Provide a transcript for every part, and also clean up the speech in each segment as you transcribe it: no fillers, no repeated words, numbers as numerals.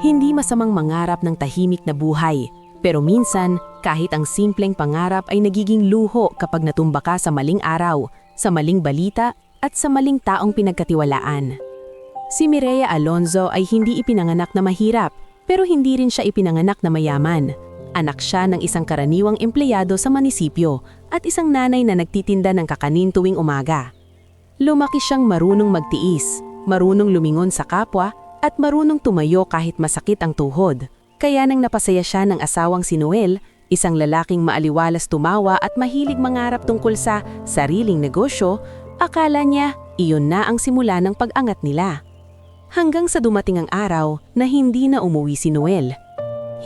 Hindi masamang mangarap ng tahimik na buhay, pero minsan, kahit ang simpleng pangarap ay nagiging luho kapag natumba ka sa maling araw, sa maling balita, at sa maling taong pinagkatiwalaan. Si Mireya Alonzo ay hindi ipinanganak na mahirap, pero hindi rin siya ipinanganak na mayaman. Anak siya ng isang karaniwang empleyado sa munisipyo at isang nanay na nagtitinda ng kakanin tuwing umaga. Lumaki siyang marunong magtiis, marunong lumingon sa kapwa, at marunong tumayo kahit masakit ang tuhod. Kaya nang napasaya siya ng asawang si Noel, isang lalaking maaliwalas tumawa at mahilig mangarap tungkol sa sariling negosyo, akala niya iyon na ang simula ng pag-angat nila. Hanggang sa dumating ang araw na hindi na umuwi si Noel.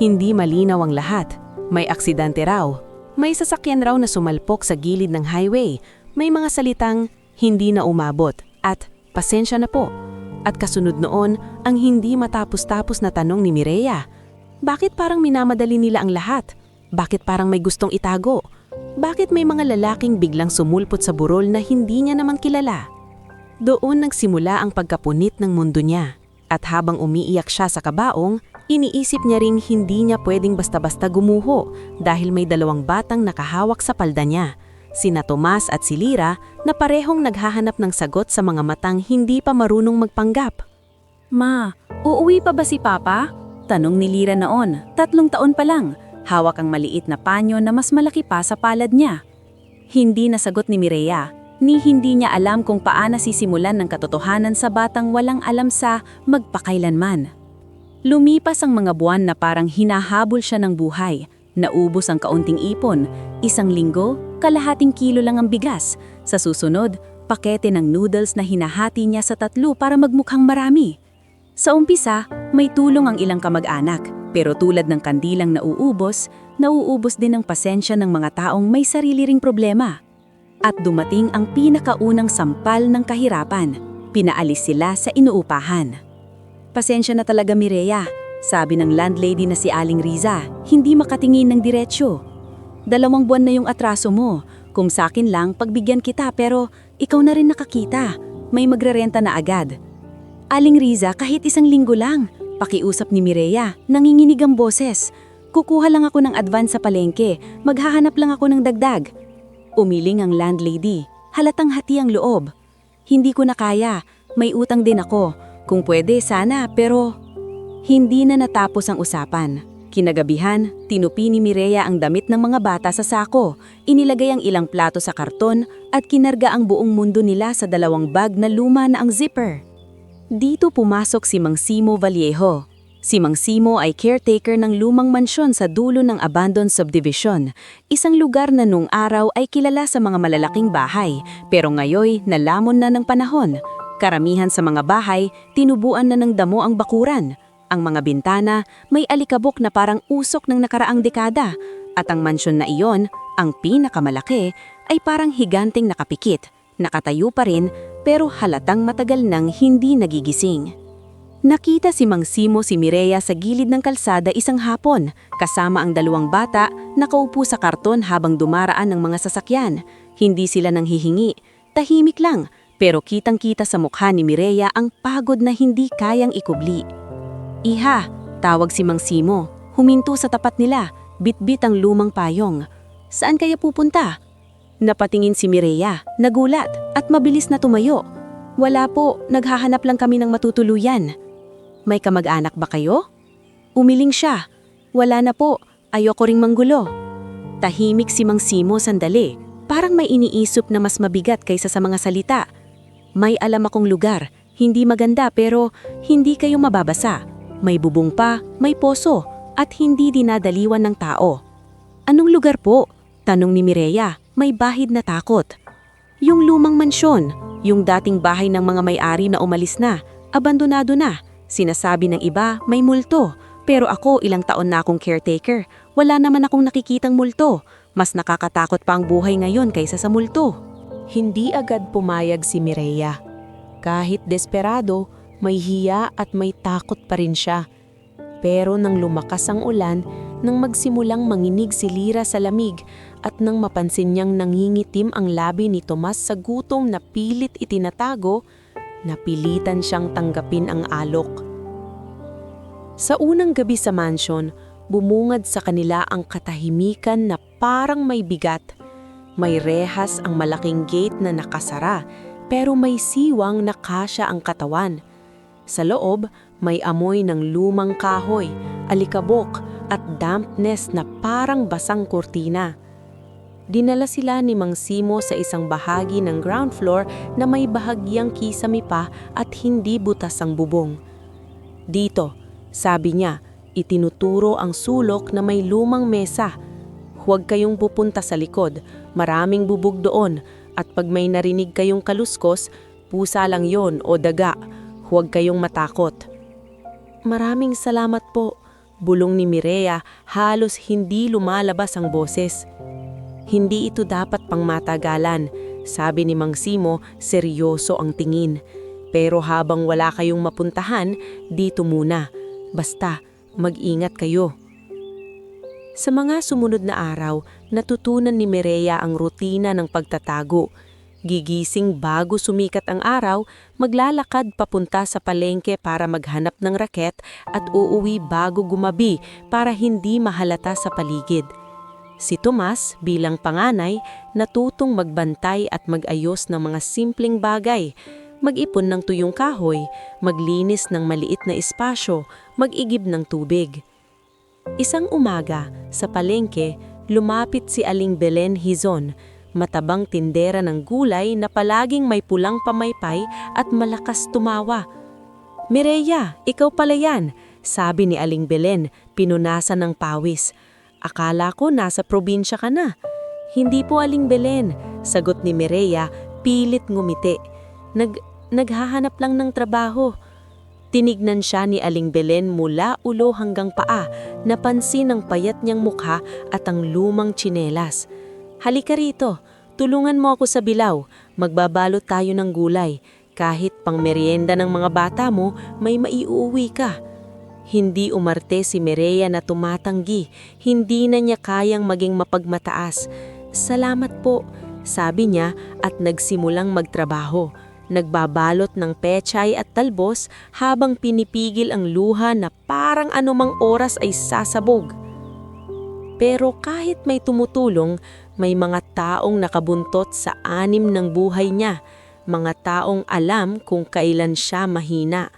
Hindi malinaw ang lahat. May aksidente raw. May sasakyan raw na sumalpok sa gilid ng highway. May mga salitang hindi na umabot at pasensya na po. At kasunod noon ang hindi matapos-tapos na tanong ni Mireya. Bakit parang minamadali nila ang lahat? Bakit parang may gustong itago? Bakit may mga lalaking biglang sumulpot sa burol na hindi niya naman kilala? Doon nagsimula ang pagkapunit ng mundo niya. At habang umiiyak siya sa kabaong, iniisip niya ring hindi niya pwedeng basta-basta gumuho dahil may dalawang batang nakahawak sa palda niya. Sina Tomas at si Lira na parehong naghahanap ng sagot sa mga matang hindi pa marunong magpanggap. Ma, uuwi pa ba si Papa? Tanong ni Lira noon, 3 taon pa lang. Hawak ang maliit na panyo na mas malaki pa sa palad niya. Hindi nasagot ni Mireya, ni hindi niya alam kung paano sisimulan ng katotohanan sa batang walang alam sa magpakailanman. Lumipas ang mga buwan na parang hinahabol siya ng buhay. Naubos ang kaunting ipon, 1 linggo, kalahating kilo lang ang bigas. Sa susunod, pakete ng noodles na hinahati niya sa 3 para magmukhang marami. Sa umpisa, may tulong ang ilang kamag-anak, pero tulad ng kandilang nauubos din ang pasensya ng mga taong may sarili ring problema. At dumating ang pinakaunang sampal ng kahirapan. Pinaalis sila sa inuupahan. Pasensya na talaga, Mireya, sabi ng landlady na si Aling Riza, hindi makatingin ng diretsyo. 2 buwan na yung atraso mo. Kung sa akin lang, pagbigyan kita pero ikaw na rin nakakita. May magrerenta na agad. Aling Riza, kahit 1 linggo lang. Pakiusap ni Mireya, nanginginig ang boses. Kukuha lang ako ng advance sa palengke. Maghahanap lang ako ng dagdag. Umiling ang landlady. Halatang hati ang loob. Hindi ko na kaya. May utang din ako. Kung pwede, sana, pero hindi na natapos ang usapan. Kinagabihan, tinupi ni Mireya ang damit ng mga bata sa sako, inilagay ang ilang plato sa karton at kinarga ang buong mundo nila sa 2 bag na luma na ang zipper. Dito pumasok si Mang Simo Vallejo. Si Mang Simo ay caretaker ng lumang mansyon sa dulo ng abandoned subdivision, isang lugar na nung araw ay kilala sa mga malalaking bahay, pero ngayoy nalamon na ng panahon. Karamihan sa mga bahay, tinubuan na ng damo ang bakuran. Ang mga bintana, may alikabok na parang usok ng nakaraang dekada. At ang mansyon na iyon, ang pinakamalaki, ay parang higanting nakapikit. Nakatayo pa rin, pero halatang matagal nang hindi nagigising. Nakita si Mang Simo si Mireya sa gilid ng kalsada isang hapon, kasama ang 2 bata, nakaupo sa karton habang dumaraan ng mga sasakyan. Hindi sila nang hihingi, tahimik lang. Pero kitang-kita sa mukha ni Mireya ang pagod na hindi kayang ikubli. Iha, tawag si Mang Simo. Huminto sa tapat nila, bitbit ang lumang payong. Saan kaya pupunta? Napatingin si Mireya, nagulat at mabilis na tumayo. Wala po, naghahanap lang kami ng matutuluyan. May kamag-anak ba kayo? Umiling siya. Wala na po, ayoko ring manggulo. Tahimik si Mang Simo sandali, parang may iniisip na mas mabigat kaysa sa mga salita. May alam akong lugar, hindi maganda pero hindi kayo mababasa. May bubong pa, may poso, at hindi dinadaliwan ng tao. Anong lugar po? Tanong ni Mireya, may bahid na takot. Yung lumang mansyon, yung dating bahay ng mga may-ari na umalis na, abandonado na. Sinasabi ng iba, may multo. Pero ako, ilang taon na akong caretaker. Wala naman akong nakikitang multo. Mas nakakatakot pa ang buhay ngayon kaysa sa multo. Hindi agad pumayag si Mireya. Kahit desperado, may hiya at may takot pa rin siya. Pero nang lumakas ang ulan, nang magsimulang manginig si Lira sa lamig at nang mapansin niyang nangingitim ang labi ni Tomas sa gutom na pilit itinatago, napilitan siyang tanggapin ang alok. Sa unang gabi sa mansion, bumungad sa kanila ang katahimikan na parang may bigat. May rehas ang malaking gate na nakasara, pero may siwang na kasya ang katawan. Sa loob, may amoy ng lumang kahoy, alikabok at dampness na parang basang kurtina. Dinala sila ni Mang Simo sa isang bahagi ng ground floor na may bahagyang kisame pa at hindi butas ang bubong. Dito, sabi niya, itinuturo ang sulok na may lumang mesa. Huwag kayong pupunta sa likod, maraming bubog doon, at pag may narinig kayong kaluskos, pusa lang yon o daga. Huwag kayong matakot. Maraming salamat po, bulong ni Mireya, halos hindi lumalabas ang boses. Hindi ito dapat pangmatagalan, sabi ni Mang Simo, seryoso ang tingin. Pero habang wala kayong mapuntahan, dito muna. Basta, mag-ingat kayo. Sa mga sumunod na araw, natutunan ni Mireya ang rutina ng pagtatago. Gigising bago sumikat ang araw, maglalakad papunta sa palengke para maghanap ng raket at uuwi bago gumabi para hindi mahalata sa paligid. Si Tomas, bilang panganay, natutong magbantay at mag-ayos ng mga simpleng bagay. Mag-ipon ng tuyong kahoy, maglinis ng maliit na espasyo, mag-igib ng tubig. Isang umaga, sa palengke, lumapit si Aling Belen Hizon, matabang tindera ng gulay na palaging may pulang pamaypay at malakas tumawa. "Mireya, ikaw pala yan," sabi ni Aling Belen, pinunasan ng pawis. "Akala ko nasa probinsya ka na." "Hindi po, Aling Belen," sagot ni Mireya, pilit ngumiti. Naghahanap lang ng trabaho." Tinignan siya ni Aling Belen mula ulo hanggang paa, napansin ang payat niyang mukha at ang lumang tsinelas. "Halika rito, tulungan mo ako sa bilaw, magbabalot tayo ng gulay. Kahit pang merienda ng mga bata mo, may maiuwi ka." Hindi umarte si Mireya na tumatanggi, hindi na niya kayang maging mapagmataas. "Salamat po," sabi niya at nagsimulang magtrabaho. Nagbabalot ng pechay at talbos habang pinipigil ang luha na parang anumang oras ay sasabog. Pero kahit may tumutulong, may mga taong nakabuntot sa anim ng buhay niya, mga taong alam kung kailan siya mahina.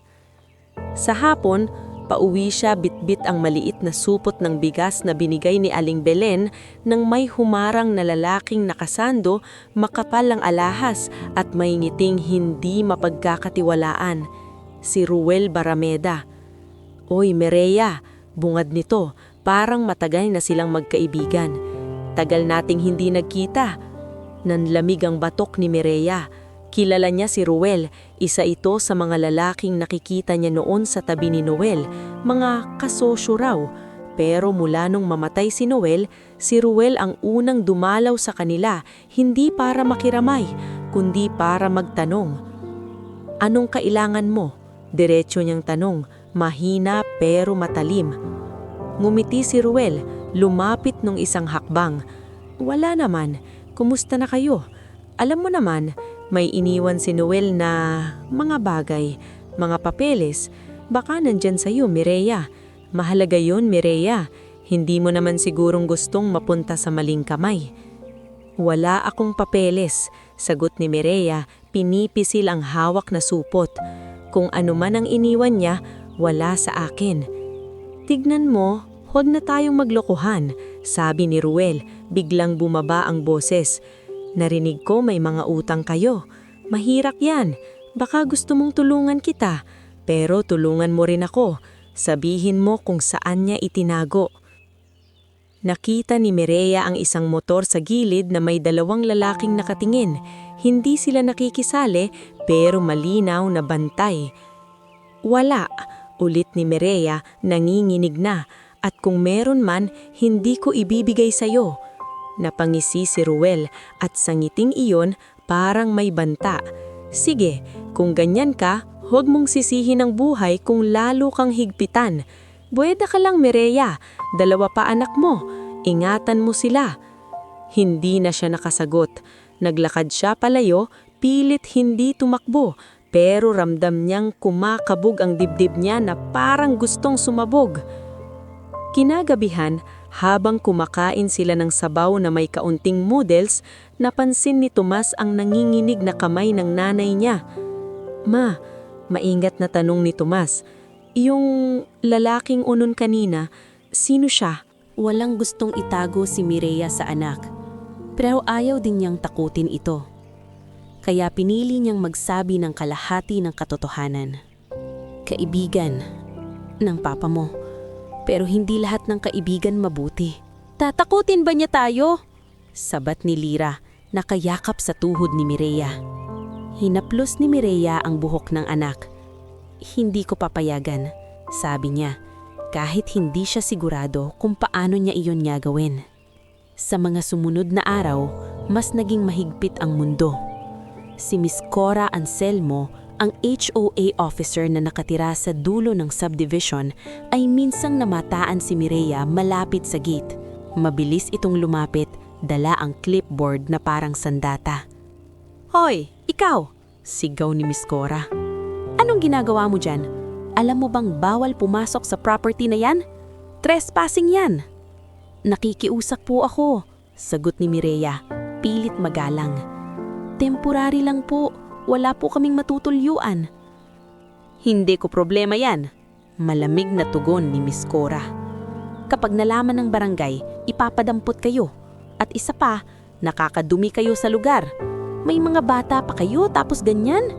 Sa hapon, pauwi siya bitbit ang maliit na supot ng bigas na binigay ni Aling Belen nang may humarang na lalaking nakasando, makapal ang alahas at may ngiting hindi mapagkakatiwalaan. Si Ruel Barameda. "Oy, Mireya," bungad nito, parang matagal na silang magkaibigan. "Tagal nating hindi nagkita." Nanlamig ang batok ni Mireya. Kilala niya si Ruel, isa ito sa mga lalaking nakikita niya noon sa tabi ni Noel, mga kasosyo raw. Pero mula nung mamatay si Noel, si Ruel ang unang dumalaw sa kanila, hindi para makiramay, kundi para magtanong. "Anong kailangan mo?" Diretso niyang tanong, mahina pero matalim. Ngumiti si Ruel, lumapit nung isang hakbang. "Wala naman, kumusta na kayo? Alam mo naman, may iniwan si Noel na mga bagay, mga papeles. Baka nandyan sa'yo, Mireya. Mahalaga yun, Mireya. Hindi mo naman sigurong gustong mapunta sa maling kamay." "Wala akong papeles," sagot ni Mireya, pinipisil ang hawak na supot. "Kung ano man ang iniwan niya, wala sa akin." "Tignan mo, huwag na tayong maglokohan," sabi ni Ruel, biglang bumaba ang boses. "Narinig ko may mga utang kayo. Mahirap yan. Baka gusto mong tulungan kita. Pero tulungan mo rin ako. Sabihin mo kung saan niya itinago." Nakita ni Mireya ang isang motor sa gilid na may dalawang lalaking nakatingin. Hindi sila nakikisali pero malinaw na bantay. "Wala," ulit ni Mireya, nanginginig na. "At kung meron man, hindi ko ibibigay sa'yo." Napangisi si Ruel at sa ngiting iyon parang may banta. "Sige, kung ganyan ka, huwag mong sisihin ang buhay kung lalo kang higpitan. Buweda ka lang, Mireya, 2 pa anak mo, ingatan mo sila." Hindi na siya nakasagot. Naglakad siya palayo, pilit hindi tumakbo. pero ramdam niyang kumakabog ang dibdib niya na parang gustong sumabog. Kinagabihan, habang kumakain sila ng sabaw na may kaunting noodles, napansin ni Tomas ang nanginginig na kamay ng nanay niya. "Ma," maingat na tanong ni Tomas, "yung lalaking unon kanina, sino siya?" Walang gustong itago si Mireya sa anak, pero ayaw din niyang takutin ito. Kaya pinili niyang magsabi ng kalahati ng katotohanan. Kaibigan ng papa mo, pero hindi lahat ng kaibigan mabuti. Tatakutin ba niya tayo? Sabat ni Lyra, nakayakap sa tuhod ni Mireya. Hinaplos ni Mireya ang buhok ng anak. "Hindi ko papayagan," sabi niya, kahit hindi siya sigurado kung paano niya iyon gagawin. Sa mga sumunod na araw, mas naging mahigpit ang mundo. Si Miss Cora Anselmo, ang HOA officer na nakatira sa dulo ng subdivision, ay minsang namataan si Mireya malapit sa gate. Mabilis itong lumapit, dala ang clipboard na parang sandata. "Hoy, ikaw!" sigaw ni Miss Cora. "Anong ginagawa mo dyan? Alam mo bang bawal pumasok sa property na yan? Trespassing yan!" "Nakikiusap po ako," sagot ni Mireya, pilit magalang. "Temporary lang po, wala po kaming matutulyuan." "Hindi ko problema yan," malamig na tugon ni Miss Cora. "Kapag nalaman ng barangay, ipapadampot kayo. At isa pa, nakakadumi kayo sa lugar. May mga bata pa kayo tapos ganyan?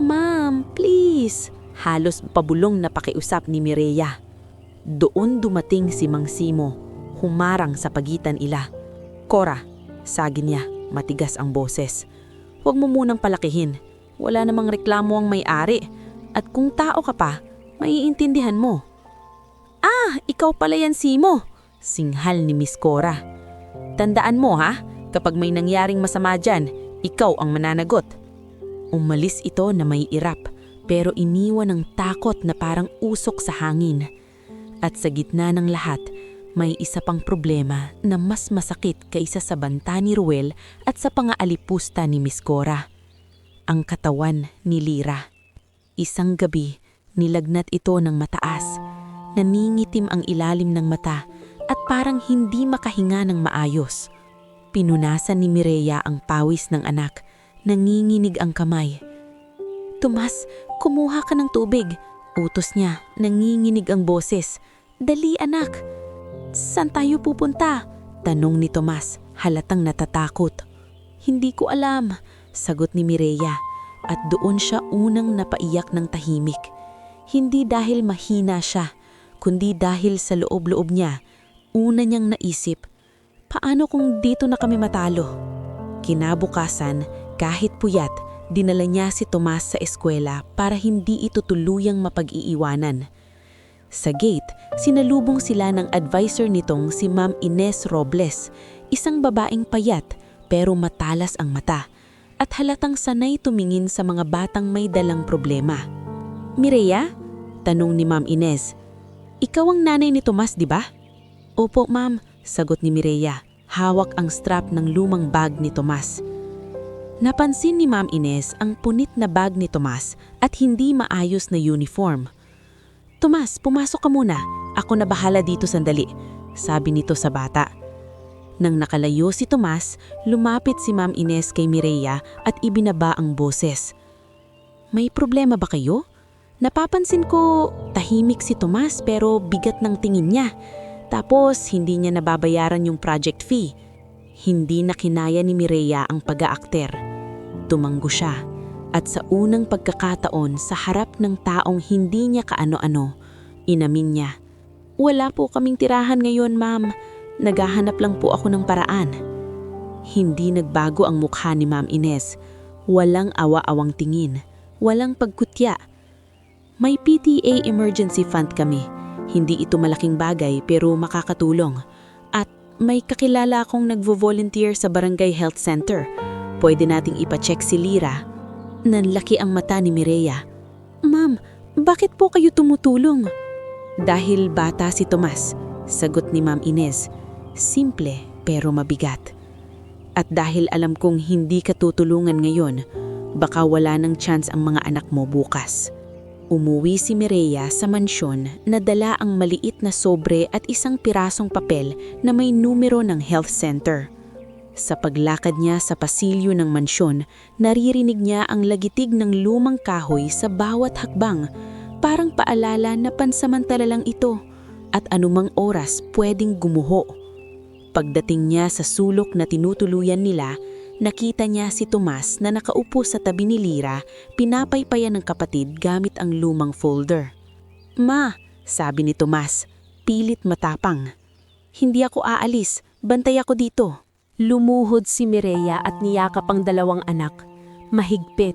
Ma'am, please." Halos pabulong na pakiusap ni Mireya. Doon dumating si Mang Simo, humarang sa pagitan ila. "Cora," sagin niya, matigas ang boses. "Huwag mo munang palakihin. Wala namang reklamo ang may-ari. At kung tao ka pa, maiintindihan mo." "Ah, ikaw pala yan, Simo," singhal ni Miss Cora. "Tandaan mo ha, kapag may nangyaring masama dyan, ikaw ang mananagot." Umalis ito na may irap, pero iniwan ng takot na parang usok sa hangin. At sa gitna ng lahat, may isa pang problema na mas masakit kaysa sa banta ni Ruel at sa pangaalipusta ni Miss Cora. Ang katawan ni Lyra. Isang gabi, nilagnat ito ng mataas. Naningitim ang ilalim ng mata at parang hindi makahinga ng maayos. Pinunasan ni Mireya ang pawis ng anak. Nanginginig ang kamay. "Tomas, kumuha ka ng tubig," utos niya. Nanginginig ang boses. "Dali anak." "Saan tayo pupunta?" tanong ni Tomas, halatang natatakot. "Hindi ko alam," sagot ni Mireya, at doon siya unang napaiyak ng tahimik. Hindi dahil mahina siya, kundi dahil sa loob-loob niya. Una niyang naisip, paano kung dito na kami matalo? Kinabukasan, kahit puyat, dinala niya si Tomas sa eskwela para hindi ito tuluyang mapag-iiwanan. Sa gate, sinalubong sila ng advisor nitong si Ma'am Ines Robles, isang babaeng payat pero matalas ang mata at halatang sanay tumingin sa mga batang may dalang problema. "Mireya?" tanong ni Ma'am Ines. "Ikaw ang nanay ni Tomas, di ba?" "Opo, ma'am," sagot ni Mireya, hawak ang strap ng lumang bag ni Tomas. Napansin ni Ma'am Ines ang punit na bag ni Tomas at hindi maayos na uniform. "Tomas, pumasok ka muna. Ako na bahala dito sandali," sabi nito sa bata. Nang nakalayo si Tomas, lumapit si Ma'am Ines kay Mireya at ibinaba ang boses. "May problema ba kayo? Napapansin ko tahimik si Tomas pero bigat ng tingin niya. Tapos hindi niya nababayaran yung project fee." Hindi na kinaya ni Mireya ang pag-aakter. Tumanggo siya at sa unang pagkakataon sa harap ng taong hindi niya kaano-ano, inamin niya, "Wala po kaming tirahan ngayon, ma'am. Naghahanap lang po ako ng paraan." Hindi nagbago ang mukha ni Ma'am Ines. Walang awa-awang tingin, walang pagkutya. "May PTA emergency fund kami. Hindi ito malaking bagay pero makakatulong. At may kakilala akong nagvo-volunteer sa Barangay Health Center. Pwede nating ipacheck si Lyra." Nanlaki ang mata ni Mireya. "Ma'am, bakit po kayo tumutulong?" "Dahil bata si Tomas," sagot ni Ma'am Ines. Simple pero mabigat. "At dahil alam kong hindi ka tutulungan ngayon, Baka wala ng chance ang mga anak mo bukas. Umuwi si Mireya sa mansyon na dala ang maliit na sobre at isang pirasong papel na may numero ng health center. Sa paglakad niya sa pasilyo ng mansyon, naririnig niya ang lagitig ng lumang kahoy sa bawat hakbang, parang paalala na pansamantala lang ito at anumang oras pwedeng gumuho. Pagdating niya sa sulok na tinutuluyan nila, nakita niya si Tomas na nakaupo sa tabi ni Lira, pinapaypayan ng kapatid gamit ang lumang folder. "Ma," sabi ni Tomas, pilit matapang. "Hindi ako aalis, bantay ako dito." Lumuhod si Mireya at niyakap ang dalawang anak. Mahigpit,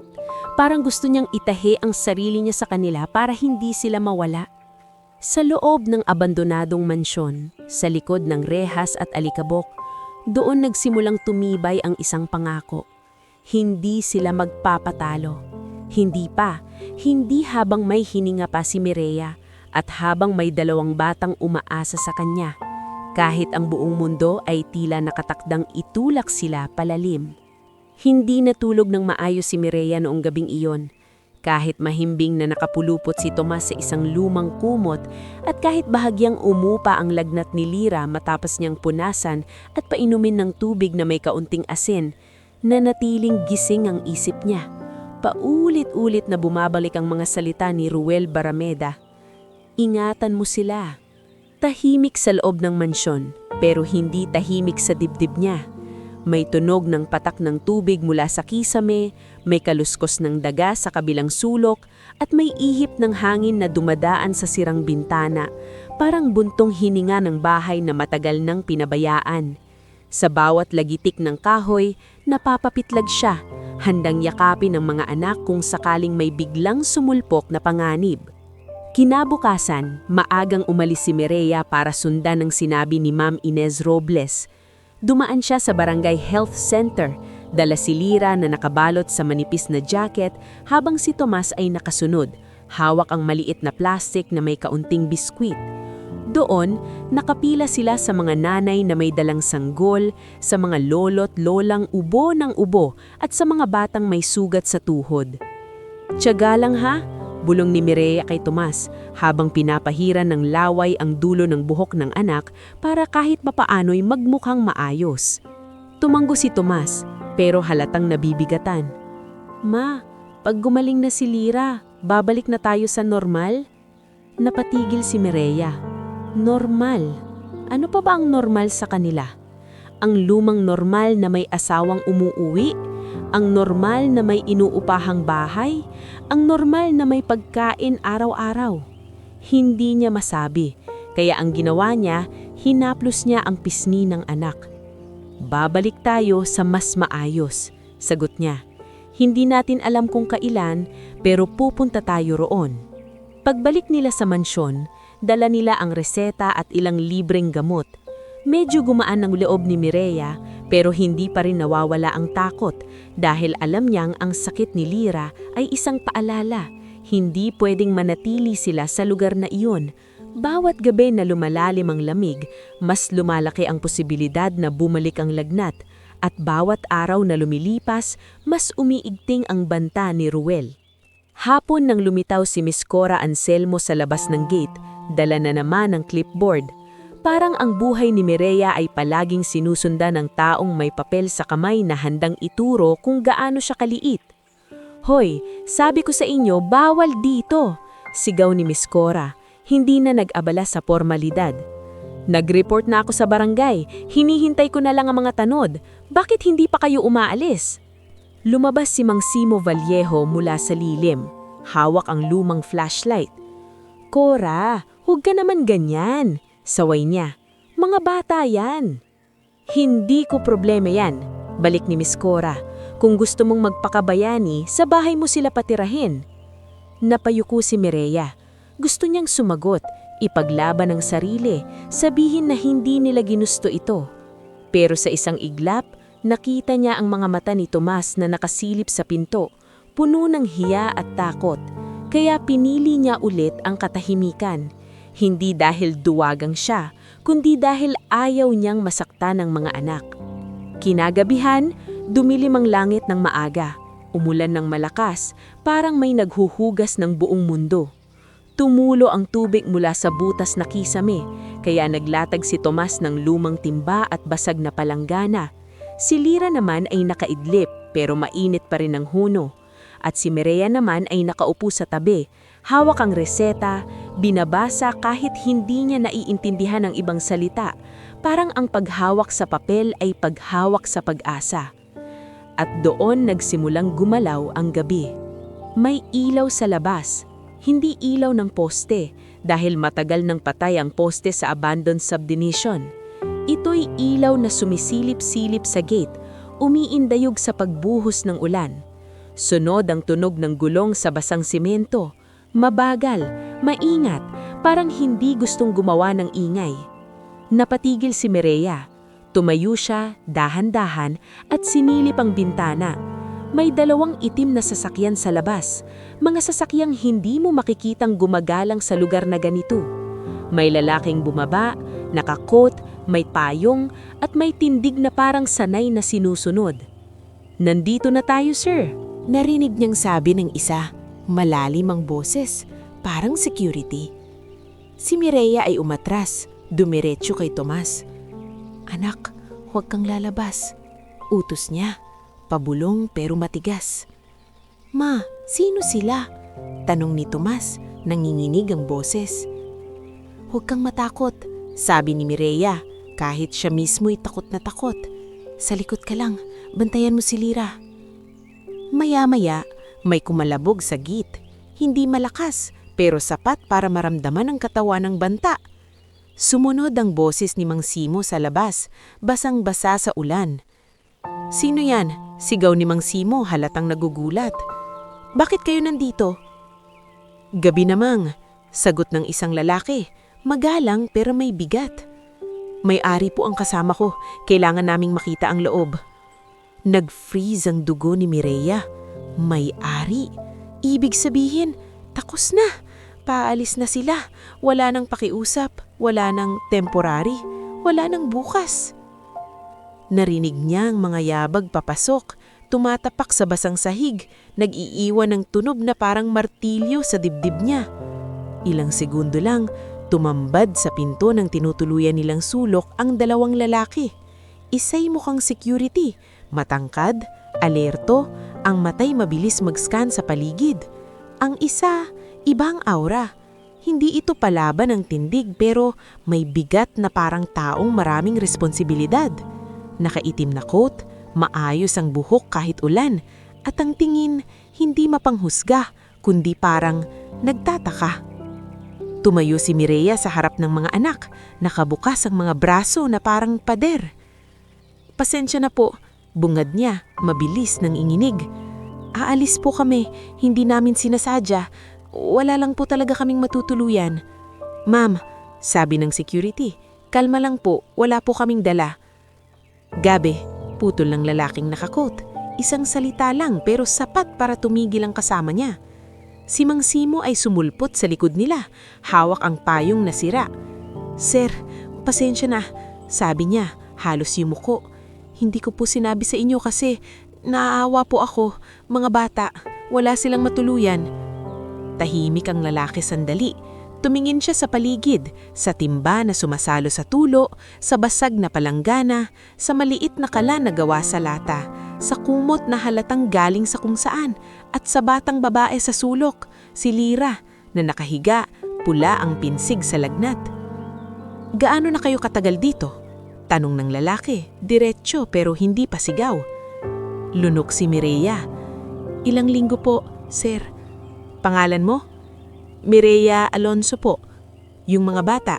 parang gusto niyang itahi ang sarili niya sa kanila para hindi sila mawala. Sa loob ng abandonadong mansyon, sa likod ng rehas at alikabok, doon nagsimulang tumibay ang isang pangako. Hindi sila magpapatalo. Hindi habang may hininga pa si Mireya at habang may dalawang batang umaasa sa kanya. Kahit ang buong mundo ay tila nakatakdang itulak sila palalim. Hindi natulog ng maayos si Mireya noong gabing iyon. Kahit mahimbing na nakapulupot si Tomas sa isang lumang kumot at kahit bahagyang umupa ang lagnat ni Lira matapos niyang punasan at painumin ng tubig na may kaunting asin, nanatiling gising ang isip niya. Paulit-ulit na bumabalik ang mga salita ni Ruel Barameda. "Ingatan mo sila." Tahimik sa loob ng mansyon, pero hindi tahimik sa dibdib niya. May tunog ng patak ng tubig mula sa kisame, may kaluskos ng daga sa kabilang sulok, at may ihip ng hangin na dumadaan sa sirang bintana, parang buntong hininga ng bahay na matagal nang pinabayaan. Sa bawat lagitik ng kahoy, napapapitlag siya, handang yakapin ng mga anak kung sakaling may biglang sumulpok na panganib. Kinabukasan, maagang umalis si Mireya para sundan ang sinabi ni Ma'am Inez Robles. Dumaan siya sa Barangay Health Center, dala si Lira na nakabalot sa manipis na jacket habang si Tomas ay nakasunod, hawak ang maliit na plastic na may kaunting biskwit. Doon, nakapila sila sa mga nanay na may dalang sanggol, sa mga lolo't lolang ubo ng ubo at sa mga batang may sugat sa tuhod. "Tiyaga lang ha?" bulong ni Mireya kay Tomas habang pinapahiran ng laway ang dulo ng buhok ng anak para kahit mapaano'y magmukhang maayos. Tumanggo si Tomas pero halatang nabibigatan. "Ma, pag gumaling na si Lira, babalik na tayo sa normal?" Napatigil si Mireya. Normal? Ano pa ba ang normal sa kanila? Ang lumang normal na may asawang umuuwi? Ang normal na may inuupahang bahay? Ang normal na may pagkain araw-araw? Hindi niya masabi, kaya ang ginawa niya, hinaplos niya ang pisngi ng anak. "Babalik tayo sa mas maayos," sagot niya. "Hindi natin alam kung kailan, pero pupunta tayo roon." Pagbalik nila sa mansyon, dala nila ang reseta at ilang libreng gamot. Medyo gumaan ang loob ni Mireya, pero hindi pa rin nawawala ang takot dahil alam niyang ang sakit ni Lira ay isang paalala. Hindi pwedeng manatili sila sa lugar na iyon. Bawat gabi na lumalalim ang lamig, mas lumalaki ang posibilidad na bumalik ang lagnat, at bawat araw na lumilipas, mas umiigting ang banta ni Ruel. Hapon nang lumitaw si Miss Cora Anselmo sa labas ng gate, dala na naman ang clipboard. Parang ang buhay ni Mireya ay palaging sinusundan ng taong may papel sa kamay na handang ituro kung gaano siya kaliit. "Hoy, sabi ko sa inyo, bawal dito!" sigaw ni Miss Cora, hindi na nag-abala sa formalidad. "Nag-report na ako sa barangay, hinihintay ko na lang ang mga tanod. Bakit hindi pa kayo umaalis?" Lumabas si Mang Simo Vallejo mula sa lilim. Hawak ang lumang flashlight. "Cora, huwag ka naman ganyan," saway niya. "Mga bata yan." "Hindi ko problema yan," balik ni Miss Cora. "Kung gusto mong magpakabayani, sa bahay mo sila patirahin." Napayuko si Mireya. Gusto niyang sumagot, ipaglaban ang sarili, sabihin na hindi nila ginusto ito. Pero sa isang iglap, nakita niya ang mga mata ni Tomas na nakasilip sa pinto, puno ng hiya at takot. Kaya pinili niya ulit ang katahimikan. Hindi dahil duwagang siya, kundi dahil ayaw niyang masaktan ng mga anak. Kinagabihan, dumilim ang langit ng maaga. Umulan ng malakas, parang may naghuhugas ng buong mundo. Tumulo ang tubig mula sa butas na kisame, kaya naglatag si Tomas ng lumang timba at basag na palanggana. Si Lira naman ay nakaidlip pero mainit pa rin ang huno. At si Mireya naman ay nakaupo sa tabi, hawak ang reseta, binabasa kahit hindi niya naiintindihan ang ibang salita. Parang ang paghawak sa papel ay paghawak sa pag-asa. At doon nagsimulang gumalaw ang gabi. May ilaw sa labas, hindi ilaw ng poste dahil matagal nang patay ang poste sa abandoned subdivision. Ito'y ilaw na sumisilip-silip sa gate, umiindayog sa pagbuhos ng ulan. Sunod ang tunog ng gulong sa basang simento. Mabagal, maingat, parang hindi gustong gumawa ng ingay. Napatigil si Mireya. Tumayo siya, dahan-dahan, at sinilip ang bintana. May 2 itim na sasakyan sa labas, mga sasakyang hindi mo makikitang gumagalang sa lugar na ganito. May lalaking bumaba, nakakot, may payong, at may tindig na parang sanay na sinusunod. "Nandito na tayo, sir." Narinig niyang sabi ng isa, malalim ang boses, parang security. Si Mireya ay umatras, dumiretso kay Tomas. "Anak, huwag kang lalabas." Utos niya, pabulong pero matigas. "Ma, sino sila?" Tanong ni Tomas, nanginginig ang boses. "Huwag kang matakot," sabi ni Mireya, kahit siya mismo'y takot na takot. "Sa likod ka lang, bantayan mo si Lira." Maya-maya, may kumalabog sa gate. Hindi malakas, pero sapat para maramdaman ang katawan ng banta. Sumunod ang boses ni Mang Simo sa labas, basang-basa sa ulan. "Sino yan?" Sigaw ni Mang Simo, halatang nagugulat. "Bakit kayo nandito?" "Gabi namang," sagot ng isang lalaki, magalang pero may bigat. "May-ari po ang kasama ko, kailangan naming makita ang loob." Nag-freeze ang dugo ni Mireya. May-ari? Ibig sabihin, takos na. Paalis na sila. Wala nang pakiusap, wala nang temporary, wala nang bukas. Narinig niya ang mga yabag papasok, tumatapak sa basang sahig, nag-iiwan ng tunog na parang martilyo sa dibdib niya. Ilang segundo lang, tumambad sa pinto ng tinutuluyan nilang sulok ang 2 lalaki. Isa'y mukhang security, matangkad, alerto, ang matay mabilis mag-scan sa paligid. Ang isa, ibang aura. Hindi ito palaban ng tindig pero may bigat na parang taong maraming responsibilidad. Nakaitim na coat, maayos ang buhok kahit ulan, at ang tingin hindi mapanghusga kundi parang nagtataka. Tumayo si Mireya sa harap ng mga anak, nakabukas ang mga braso na parang pader. "Pasensya na po," bungad niya, mabilis nang inginig. "Aalis po kami, hindi namin sinasadya. Wala lang po talaga kaming matutuluyan." "Ma'am," sabi ng security, "kalma lang po, wala po kaming dala." "Gabi," putol ng lalaking nakakot. Isang salita lang pero sapat para tumigil ang kasama niya. Si Mang Simo ay sumulpot sa likod nila, hawak ang payong nasira. "Sir, pasensya na," sabi niya, halos yumuko. "Hindi ko po sinabi sa inyo kasi naaawa po ako, mga bata, wala silang matuluyan." Tahimik ang lalaki sandali. Tumingin siya sa paligid, sa timba na sumasalo sa tulo, sa basag na palanggana, sa maliit na kala na gawa sa lata, sa kumot na halatang galing sa kung saan, at sa batang babae sa sulok, si Lira, na nakahiga, pula ang pinsig sa lagnat. "Gaano na kayo katagal dito?" Tanong ng lalaki, diretso pero hindi pa sigaw. Lunok si Mireya. "Ilang linggo po, sir." "Pangalan mo?" "Mireya Alonso po." "Yung mga bata?"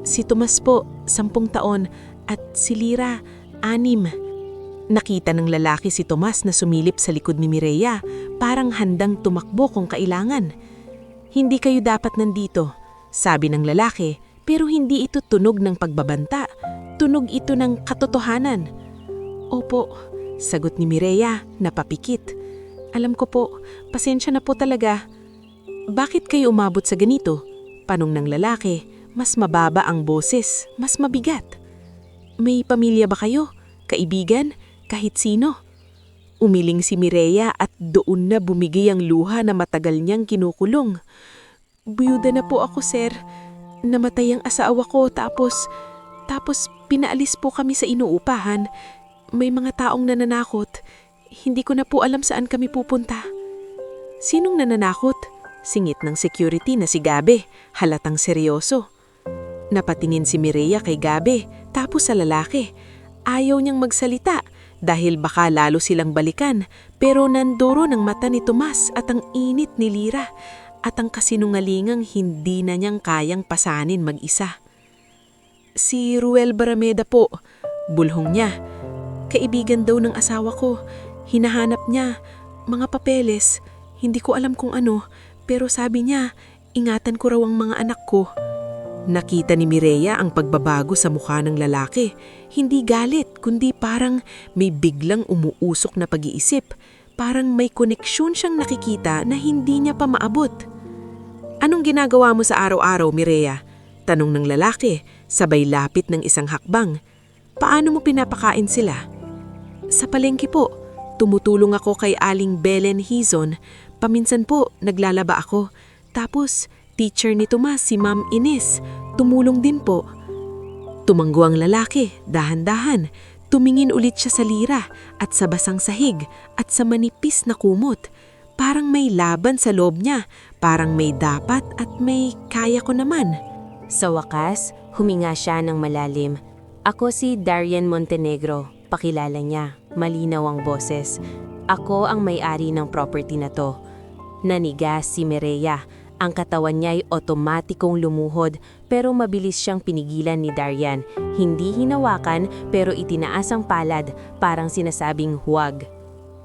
"Si Tomas po, 10 taon, at si Lira, 6. Nakita ng lalaki si Tomas na sumilip sa likod ni Mireya, parang handang tumakbo kung kailangan. "Hindi kayo dapat nandito," sabi ng lalaki, pero hindi ito tunog ng pagbabanta. Tunog ito ng katotohanan. "Opo," sagot ni Mireya, napapikit. "Alam ko po, pasensya na po talaga." "Bakit kayo umabot sa ganito?" Panong ng lalaki, mas mababa ang boses, mas mabigat. "May pamilya ba kayo? Kaibigan? Kahit sino?" Umiling si Mireya at Doon na bumigay ang luha na matagal niyang kinukulong. Buyuda na po ako, sir. Namatay ang asawa ko tapos pinaalis po kami sa inuupahan. May mga taong nananakot. Hindi ko na po alam saan kami pupunta. Sinong nananakot? Singit ng security na si Gabe, halatang seryoso. Napatingin si Mireya kay Gabe, tapos sa lalaki. Ayaw niyang magsalita dahil baka lalo silang balikan, pero nandoro ng mata ni Tomas at ang init ni Lira at ang kasinungalingang hindi na niyang kayang pasanin mag-isa. Si Ruel Barameda po, bulhong niya. Kaibigan daw ng asawa ko. Hinahanap niya, mga papeles, hindi ko alam kung ano, pero sabi niya, ingatan ko raw ang mga anak ko. Nakita ni Mireya ang pagbabago sa mukha ng lalaki. Hindi galit, kundi parang may biglang umuusok na pag-iisip. Parang may koneksyon siyang nakikita na hindi niya pa maabot. Anong ginagawa mo sa araw-araw, Mireya? Tanong ng lalaki, sabay lapit ng isang hakbang. Paano mo pinapakain sila? Sa palengke po, tumutulong ako kay Aling Belen Hizon. Paminsan po, naglalaba ako. Tapos, teacher ni Tomas, si Ma'am Ines, tumulong din po. Tumanggo ang lalaki, dahan-dahan. Tumingin ulit siya sa Lira at sa basang sahig at sa manipis na kumot. Parang may laban sa loob niya, parang may dapat at may kaya ko naman. Sa wakas, huminga siya ng malalim. Ako si Darian Montenegro, pakilala niya, malinaw ang boses. Ako ang may-ari ng property na to. Nanigas si Mireya. Ang katawan niya ay otomatikong lumuhod pero mabilis siyang pinigilan ni Darian. Hindi hinawakan pero itinaas ang palad parang sinasabing huwag.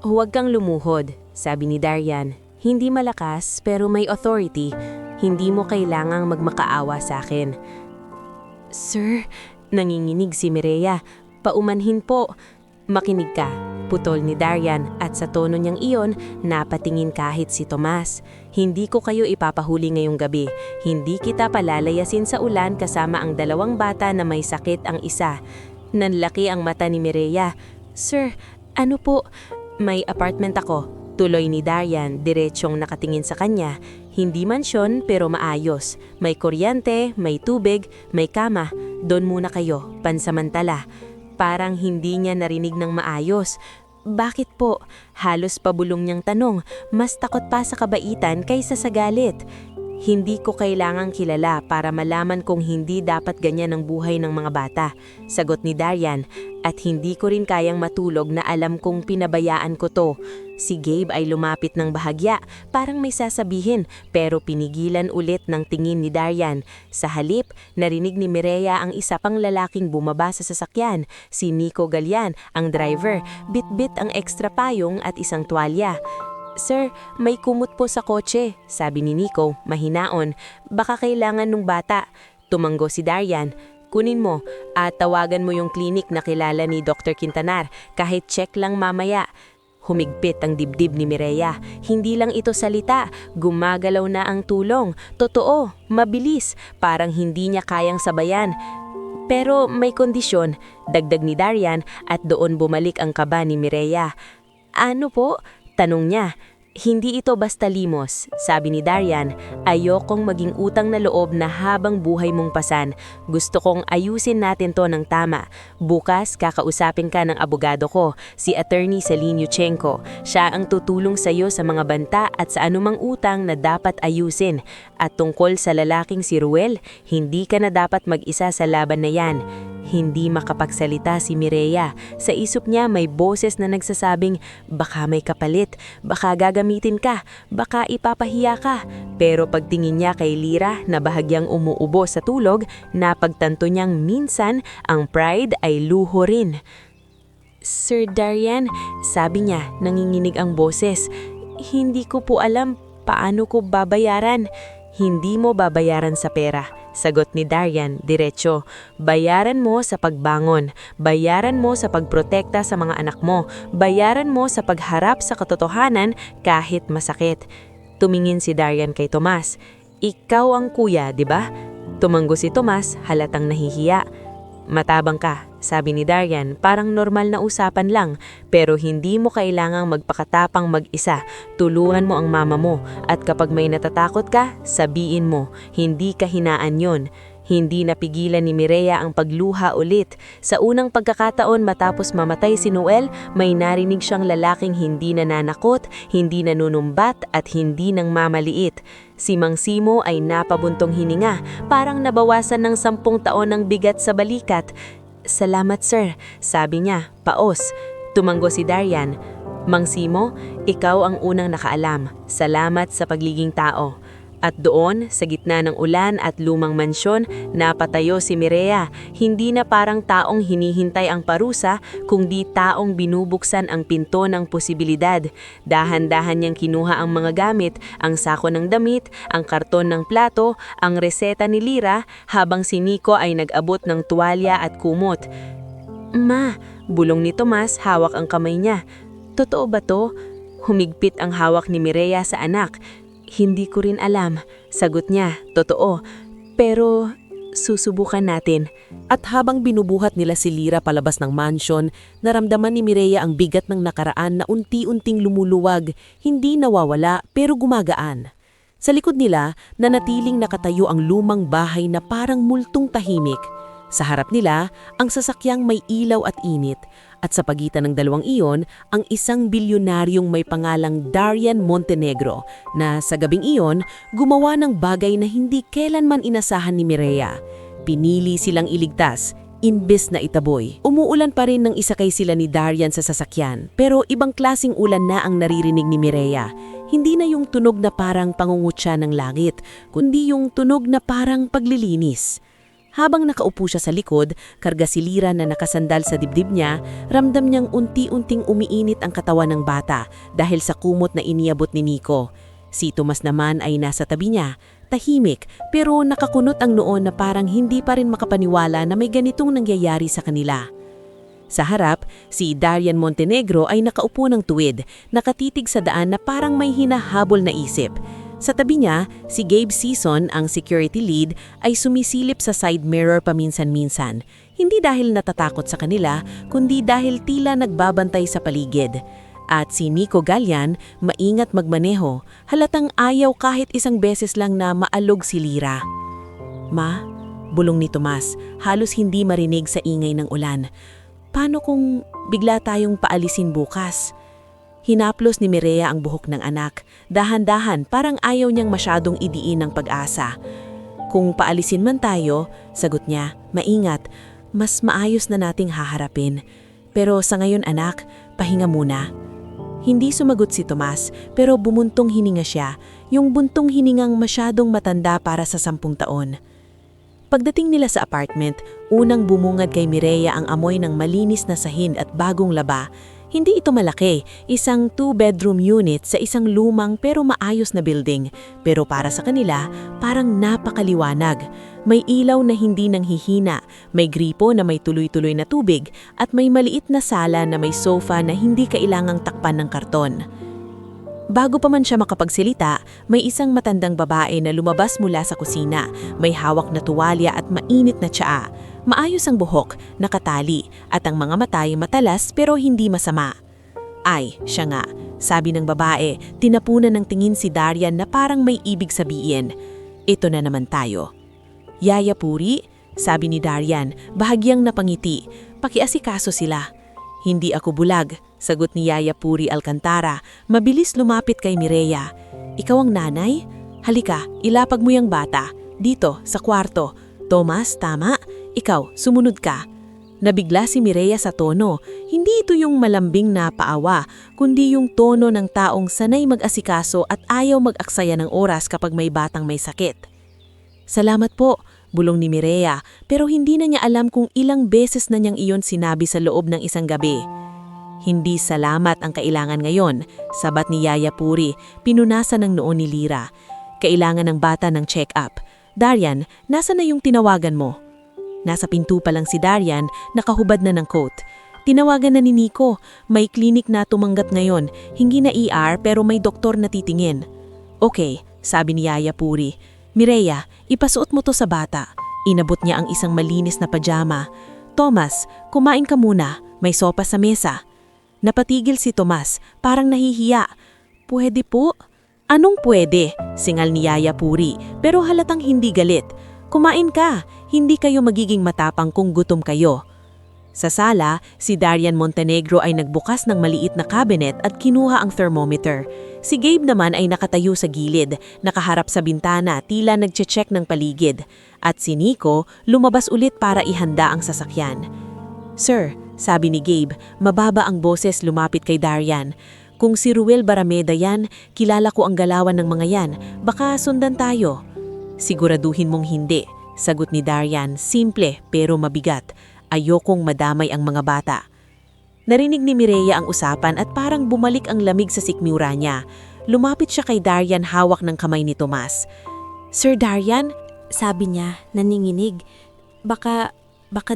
Huwag kang lumuhod, sabi ni Darian. Hindi malakas pero may authority. Hindi mo kailangang magmakaawa sa akin. Sir, nanginginig si Mireya. Paumanhin po. Makinig ka, putol ni Darian at sa tono niyang iyon, napatingin kahit si Tomas. Hindi ko kayo ipapahuli ngayong gabi. Hindi kita palalayasin sa ulan kasama ang dalawang bata na may sakit ang isa. Nanlaki ang mata ni Mireya. Sir, ano po? May apartment ako. Tuloy ni Darian, diretsyong nakatingin sa kanya. Hindi mansyon pero maayos. May kuryente, may tubig, may kama. Doon muna kayo, pansamantala. Parang hindi niya narinig ng maayos. Bakit po? Halos pabulong niyang tanong. Mas takot pa sa kabaitan kaysa sa galit. Hindi ko kailangang kilala para malaman kung hindi dapat ganyan ang buhay ng mga bata. Sagot ni Darian. At hindi ko rin kayang matulog na alam kong pinabayaan ko to. Si Gabe ay lumapit ng bahagya, parang may sasabihin, pero pinigilan ulit ng tingin ni Darian. Sa halip, narinig ni Mireya ang isa pang lalaking bumaba sa sasakyan, si Nico Galian, ang driver, bit-bit ang ekstra payong at isang tuwalya. Sir, may kumot po sa kotse, sabi ni Nico, mahinaon. Baka kailangan nung bata. Tumanggo si Darian. Kunin mo at tawagan mo yung klinik na kilala ni Dr. Quintanar kahit check lang mamaya. Humigpit ang dibdib ni Mireya. Hindi lang ito salita, gumagalaw na ang tulong. Totoo, mabilis, parang hindi niya kayang sabayan. Pero may kondisyon, dagdag ni Darian at doon bumalik ang kaba ni Mireya. Ano po? Tanong niya. Hindi ito basta limos, sabi ni Darian. Ayokong maging utang na loob na habang buhay mong pasan. Gusto kong ayusin natin to ng tama. Bukas, kakausapin ka ng abogado ko, si Attorney Celine Yuchenko. Siya ang tutulong sa iyo sa mga banta at sa anumang utang na dapat ayusin. At tungkol sa lalaking si Ruel, hindi ka na dapat mag-isa sa laban na yan. Hindi makapagsalita si Mireya. Sa isip niya may boses na nagsasabing, baka may kapalit, baka gagamitin ka, baka ipapahiya ka. Pero pagtingin niya kay Lira na bahagyang umuubo sa tulog, napagtanto niyang minsan ang pride ay luho rin. Sir Darian, sabi niya, nanginginig ang boses. Hindi ko po alam paano ko babayaran. Hindi mo babayaran sa pera. Sagot ni Darian, diretso. Bayaran mo sa pagbangon. Bayaran mo sa pagprotekta sa mga anak mo. Bayaran mo sa pagharap sa katotohanan kahit masakit. Tumingin si Darian kay Tomas. Ikaw ang kuya, di ba? Tumanggo si Tomas, halatang nahihiya. Matabang ka, sabi ni Darian, parang normal na usapan lang, pero hindi mo kailangang magpakatapang mag-isa. Tulungan mo ang mama mo, at kapag may natatakot ka, sabihin mo, hindi kahinaan yon. Hindi napigilan ni Mireya ang pagluha ulit. Sa unang pagkakataon matapos mamatay si Noel, may narinig siyang lalaking hindi nananakot, hindi nanunumbat at hindi nang mamaliit. Si Mang Simo ay napabuntong hininga, parang nabawasan ng 10 taon ng bigat sa balikat. "Salamat sir," sabi niya, paos. Tumanggo si Darian. "Mang Simo, ikaw ang unang nakaalam. Salamat sa pagiging tao." At doon, sa gitna ng ulan at lumang mansyon, napatayo si Mireya, hindi na parang taong hinihintay ang parusa, kundi taong binubuksan ang pinto ng posibilidad. Dahan-dahan niyang kinuha ang mga gamit, ang sako ng damit, ang karton ng plato, ang reseta ni Lira, habang si Nico ay nag-abot ng tuwalya at kumot. "Ma," bulong ni Tomas, hawak ang kamay niya. "Totoo ba to?" Humigpit ang hawak ni Mireya sa anak. "Hindi ko rin alam," sagot niya, "totoo. Pero susubukan natin." At habang binubuhat nila si Lira palabas ng mansyon, naramdaman ni Mireya ang bigat ng nakaraan na unti-unting lumuluwag, hindi nawawala pero gumagaan. Sa likod nila, nanatiling nakatayo ang lumang bahay na parang multong tahimik. Sa harap nila, ang sasakyang may ilaw at init, at sa pagitan ng dalawang iyon, ang isang bilyonaryong may pangalang Darian Montenegro na sa gabing iyon, gumawa ng bagay na hindi kailanman inasahan ni Mireya. Pinili silang iligtas, imbes na itaboy. Umuulan pa rin nang isakay sila ni Darian sa sasakyan, pero ibang klasing ulan na ang naririnig ni Mireya. Hindi na yung tunog na parang pangungutya ng langit, kundi yung tunog na parang paglilinis. Habang nakaupo siya sa likod, karga si Lira na nakasandal sa dibdib niya, ramdam niyang unti-unting umiinit ang katawan ng bata dahil sa kumot na iniabot ni Nico. Si Tomas naman ay nasa tabi niya, tahimik pero nakakunot ang noo na parang hindi pa rin makapaniwala na may ganitong nangyayari sa kanila. Sa harap, si Darian Montenegro ay nakaupo ng tuwid, nakatitig sa daan na parang may hinahabol na isip. Sa tabi niya, si Gabe Season, ang security lead, ay sumisilip sa side mirror paminsan-minsan. Hindi dahil natatakot sa kanila, kundi dahil tila nagbabantay sa paligid. At si Nico Gallian, maingat magmaneho, halatang ayaw kahit isang beses lang na maalog si Lira. "Ma," bulong ni Tomas, halos hindi marinig sa ingay ng ulan. "Paano kung bigla tayong paalisin bukas?" Hinaplos ni Mireya ang buhok ng anak, dahan-dahan parang ayaw niyang masyadong idiin ng pag-asa. "Kung paalisin man tayo," sagot niya, "maingat, mas maayos na nating haharapin. Pero sa ngayon anak, pahinga muna." Hindi sumagot si Tomas, pero bumuntong hininga siya, yung buntong hiningang masyadong matanda para sa 10 taon. Pagdating nila sa apartment, unang bumungad kay Mireya ang amoy ng malinis na sahin at bagong laba. Hindi ito malaki, isang 2-bedroom unit sa isang lumang pero maayos na building. Pero para sa kanila, parang napakaliwanag. May ilaw na hindi nanghihina, may gripo na may tuloy-tuloy na tubig, at may maliit na sala na may sofa na hindi kailangang takpan ng karton. Bago pa man siya makapagsalita, may isang matandang babae na lumabas mula sa kusina. May hawak na tuwalya at mainit na tsaa. Maayos ang buhok, nakatali, at ang mga mata ay matalas pero hindi masama. "Ay, siya nga," sabi ng babae, tinapunan ng tingin si Darian na parang may ibig sabihin. "Ito na naman tayo." "Yaya Puri," sabi ni Darian, bahagyang napangiti, "pakiasikaso sila." "Hindi ako bulag," sagot ni Yaya Puri Alcantara, mabilis lumapit kay Mireya. "Ikaw ang nanay? Halika, ilapag mo yung bata. Dito, sa kwarto. Tomas, tama? Ikaw, sumunod ka." Nabigla si Mireya sa tono. Hindi ito yung malambing na paawa, kundi yung tono ng taong sanay mag-asikaso at ayaw mag-aksaya ng oras kapag may batang may sakit. "Salamat po," bulong ni Mireya, pero hindi na niya alam kung ilang beses na niyang iyon sinabi sa loob ng isang gabi. "Hindi salamat ang kailangan ngayon," sabat ni Yaya Puri, pinunasan ng noo ni Lira. "Kailangan ng bata ng check-up. Darian, nasa na yung tinawagan mo?" Nasa pinto pa lang si Darian, nakahubad na ng coat. Tinawagan na ni Nico, may klinik na tumanggap ngayon, hindi na ER pero may doktor na titingin. "Okay," sabi ni Yaya Puri. "Mireya, ipasuot mo to sa bata." Inabot niya ang isang malinis na pajama. Thomas, kumain ka muna. May sopa sa mesa. Napatigil si Tomas, parang nahihiya. Pwede po? Anong pwede? Singal ni Yaya Puri, pero halatang hindi galit. Kumain ka, hindi kayo magiging matapang kung gutom kayo. Sa sala, si Darian Montenegro ay nagbukas ng maliit na cabinet at kinuha ang thermometer. Si Gabe naman ay nakatayo sa gilid, nakaharap sa bintana, tila nagche-check ng paligid. At si Nico lumabas ulit para ihanda ang sasakyan. "Sir," sabi ni Gabe, mababa ang boses lumapit kay Darian. "Kung si Ruel Barameda yan, kilala ko ang galawan ng mga yan, baka sundan tayo." "Siguraduhin mong hindi," sagot ni Darian, simple pero mabigat. "Ayokong madamay ang mga bata." Narinig ni Mireya ang usapan at parang bumalik ang lamig sa sikmura niya. Lumapit siya kay Darian, hawak ng kamay ni Tomas. "Sir Darian," sabi niya, naninginig. Baka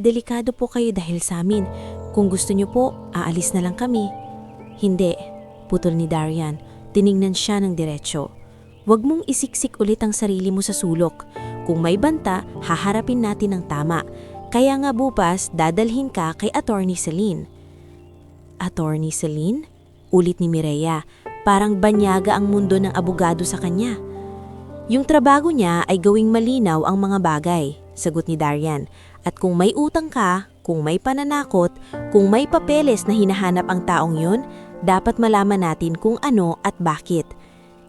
delikado po kayo dahil sa amin. Kung gusto niyo po, aalis na lang kami." "Hindi," putol ni Darian. Tiningnan siya ng diretsyo. "Huwag mong isiksik ulit ang sarili mo sa sulok. Kung may banta, haharapin natin ang tama. Kaya nga bukas, dadalhin ka kay Attorney Celine." "Attorney Celine?" ulit ni Mireya. Parang banyaga ang mundo ng abogado sa kanya. "Yung trabaho niya ay gawing malinaw ang mga bagay," sagot ni Darian. "At kung may utang ka, kung may pananakot, kung may papeles na hinahanap ang taong yun, dapat malaman natin kung ano at bakit."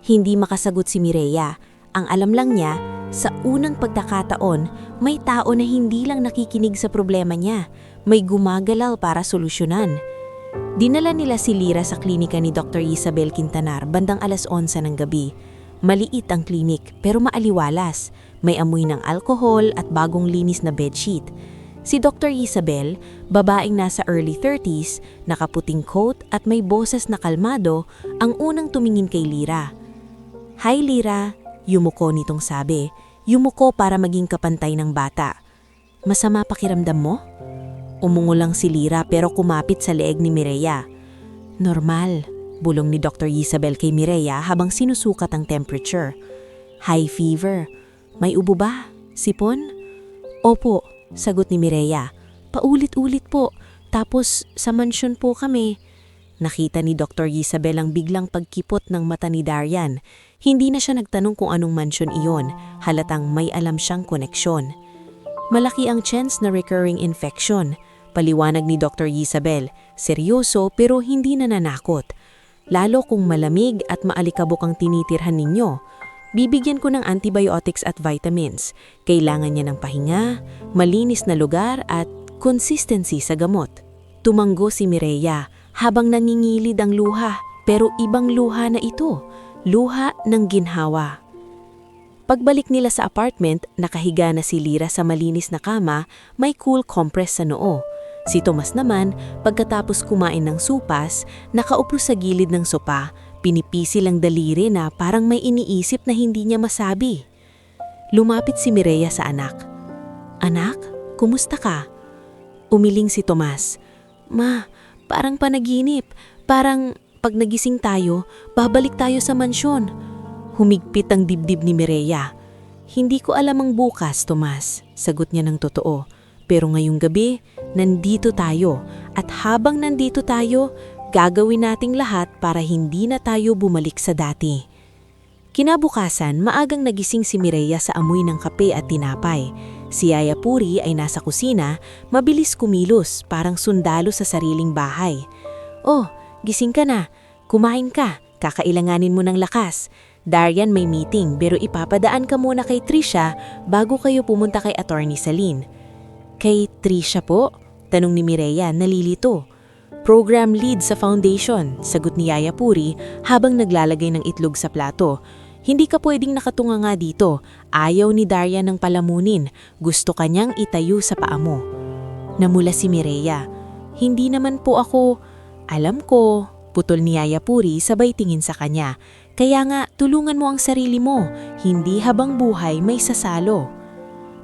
Hindi makasagot si Mireya. Ang alam lang niya, sa unang pagkakataon, may tao na hindi lang nakikinig sa problema niya, may gumagalaw para solusyonan. Dinala nila si Lira sa klinika ni Dr. Isabel Quintanar bandang 11:00 ng gabi. Maliit ang klinik pero maaliwalas. May amoy ng alkohol at bagong linis na bedsheet. Si Dr. Isabel, babaeng nasa early 30s, nakaputing coat at may boses na kalmado, ang unang tumingin kay Lira. "Hi Lira," yumuko nitong sabi. Yumuko para maging kapantay ng bata. "Masama pakiramdam mo?" Umungo lang si Lira pero kumapit sa leeg ni Mireya. "Normal," bulong ni Dr. Isabel kay Mireya habang sinusukat ang temperature. "High fever. May ubo ba? Sipon?" "Opo," sagot ni Mireya. "Paulit-ulit po. Tapos sa mansyon po kami." Nakita ni Dr. Isabel ang biglang pagkipot ng mata ni Darian. Hindi na siya nagtanong kung anong mansyon iyon, halatang may alam siyang koneksyon. "Malaki ang chance na recurring infection," paliwanag ni Dr. Isabel. Seryoso pero hindi nananakot. "Lalo kung malamig at maalikabok ang tinitirhan ninyo. Bibigyan ko ng antibiotics at vitamins. Kailangan niya ng pahinga, malinis na lugar at consistency sa gamot." Tumanggo si Mireya habang nangingilid ang luha, pero ibang luha na ito, luha ng ginhawa. Pagbalik nila sa apartment, nakahiga na si Lira sa malinis na kama, may cool compress sa noo. Si Tomas naman, pagkatapos kumain ng supas, nakaupo sa gilid ng sopa, pinipisi lang daliri na parang may iniisip na hindi niya masabi. Lumapit si Mireya sa anak. "Anak, kumusta ka?" Umiling si Tomas. "Ma, parang panaginip. Parang pag nagising tayo, babalik tayo sa mansyon." Humigpit ang dibdib ni Mireya. "Hindi ko alam ang bukas, Tomas," sagot niya ng totoo. "Pero ngayong gabi, nandito tayo. At habang nandito tayo, gagawin nating lahat para hindi na tayo bumalik sa dati." Kinabukasan, maagang nagising si Mireya sa amoy ng kape at tinapay. Si Yaya Puri ay nasa kusina, mabilis kumilos, parang sundalo sa sariling bahay. "Oh, gising ka na. Kumain ka. Kakailanganin mo ng lakas. Darian may meeting pero ipapadaan ka muna kay Trisha bago kayo pumunta kay Attorney Celine." "Kay Trisha po?" tanong ni Mireya, nalilito. "Program lead sa foundation," sagot ni Yaya Puri habang naglalagay ng itlog sa plato. "Hindi ka pwedeng nakatunga nga dito. Ayaw ni Darian ng palamunin. Gusto kanyang itayo sa paa mo." Namula si Mireya. "Hindi naman po ako." "Alam ko," putol ni Yaya Puri sabay tingin sa kanya. "Kaya nga, tulungan mo ang sarili mo. Hindi habang buhay may sasalo."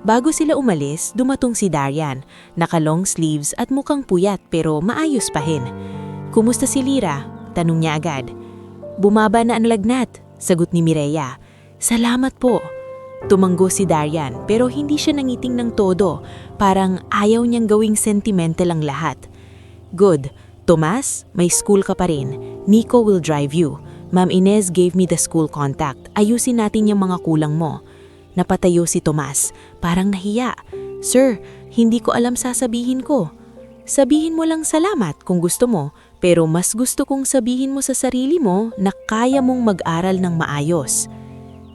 Bago sila umalis, dumatong si Darian. Naka-long sleeves at mukhang puyat pero maayos pa rin. "Kumusta si Lira?" tanong niya agad. "Bumaba na ang lagnat," sagot ni Mireya. "Salamat po." Tumanggo si Darian pero hindi siya nangiting ng todo. Parang ayaw niyang gawing sentimental ang lahat. Good. Tomas, may school ka pa rin. Nico will drive you. Ma'am Inez gave me the school contact. Ayusin natin yung mga kulang mo. Napatayo si Tomas. Parang nahiya. Sir, hindi ko alam sasabihin ko. Sabihin mo lang salamat kung gusto mo, pero mas gusto kong sabihin mo sa sarili mo na kaya mong mag-aral ng maayos.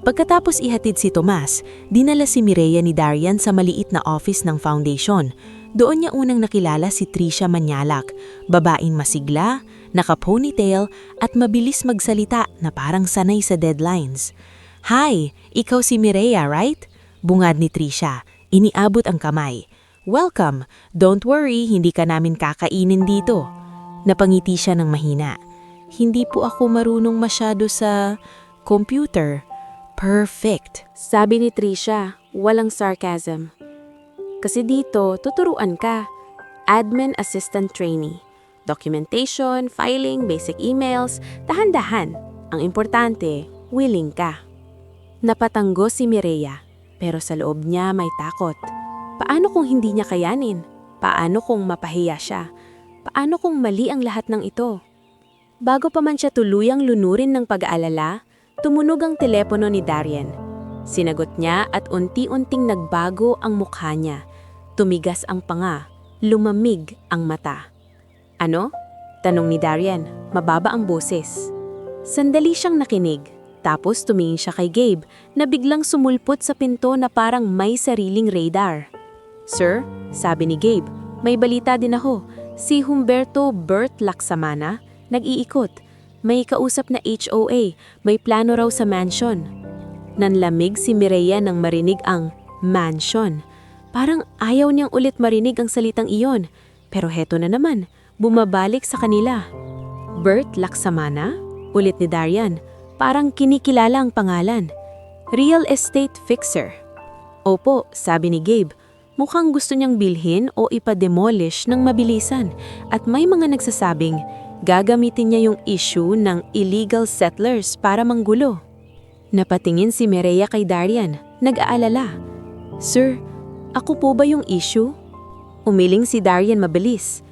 Pagkatapos ihatid si Tomas, dinala si Mireya ni Darian sa maliit na office ng foundation. Doon niya unang nakilala si Trisha Manyalak, babaeng masigla, naka-ponytail at mabilis magsalita na parang sanay sa deadlines. Hi, ikaw si Mireya, right? Bungad ni Trisha. Iniabot ang kamay. Welcome. Don't worry, hindi ka namin kakainin dito. Napangiti siya ng mahina. Hindi po ako marunong masyado sa computer. Perfect. Sabi ni Trisha, walang sarcasm. Kasi dito, tuturuan ka. Admin Assistant Trainee. Documentation, filing, basic emails, dahan-dahan. Ang importante, willing ka. Napatanggo si Mireya, pero sa loob niya may takot. Paano kung hindi niya kayanin? Paano kung mapahiya siya? Paano kung mali ang lahat ng ito? Bago pa man siya tuluyang lunurin ng pag-aalala, tumunog ang telepono ni Darian. Sinagot niya at unti-unting nagbago ang mukha niya. Tumigas ang panga, lumamig ang mata. Ano? Tanong ni Darian, mababa ang boses. Sandali siyang nakinig, tapos tumingin siya kay Gabe na biglang sumulpot sa pinto na parang may sariling radar. Sir, sabi ni Gabe, may balita din ako. Si Humberto Bert Laksamana, nag-iikot. May kausap na HOA, may plano raw sa mansion. Nanlamig si Mireya nang marinig ang mansion. Parang ayaw niyang ulit marinig ang salitang iyon. Pero heto na naman, bumabalik sa kanila. Bert Laksamana? Ulit ni Darian. Parang kinikilala ang pangalan. Real estate fixer. Opo, sabi ni Gabe. Mukhang gusto niyang bilhin o ipa-demolish ng mabilisan. At may mga nagsasabing, gagamitin niya yung issue ng illegal settlers para manggulo. Napatingin si Mireya kay Darian, nag-aalala. Sir, ako po ba yung issue? Umiling si Darian mabilis.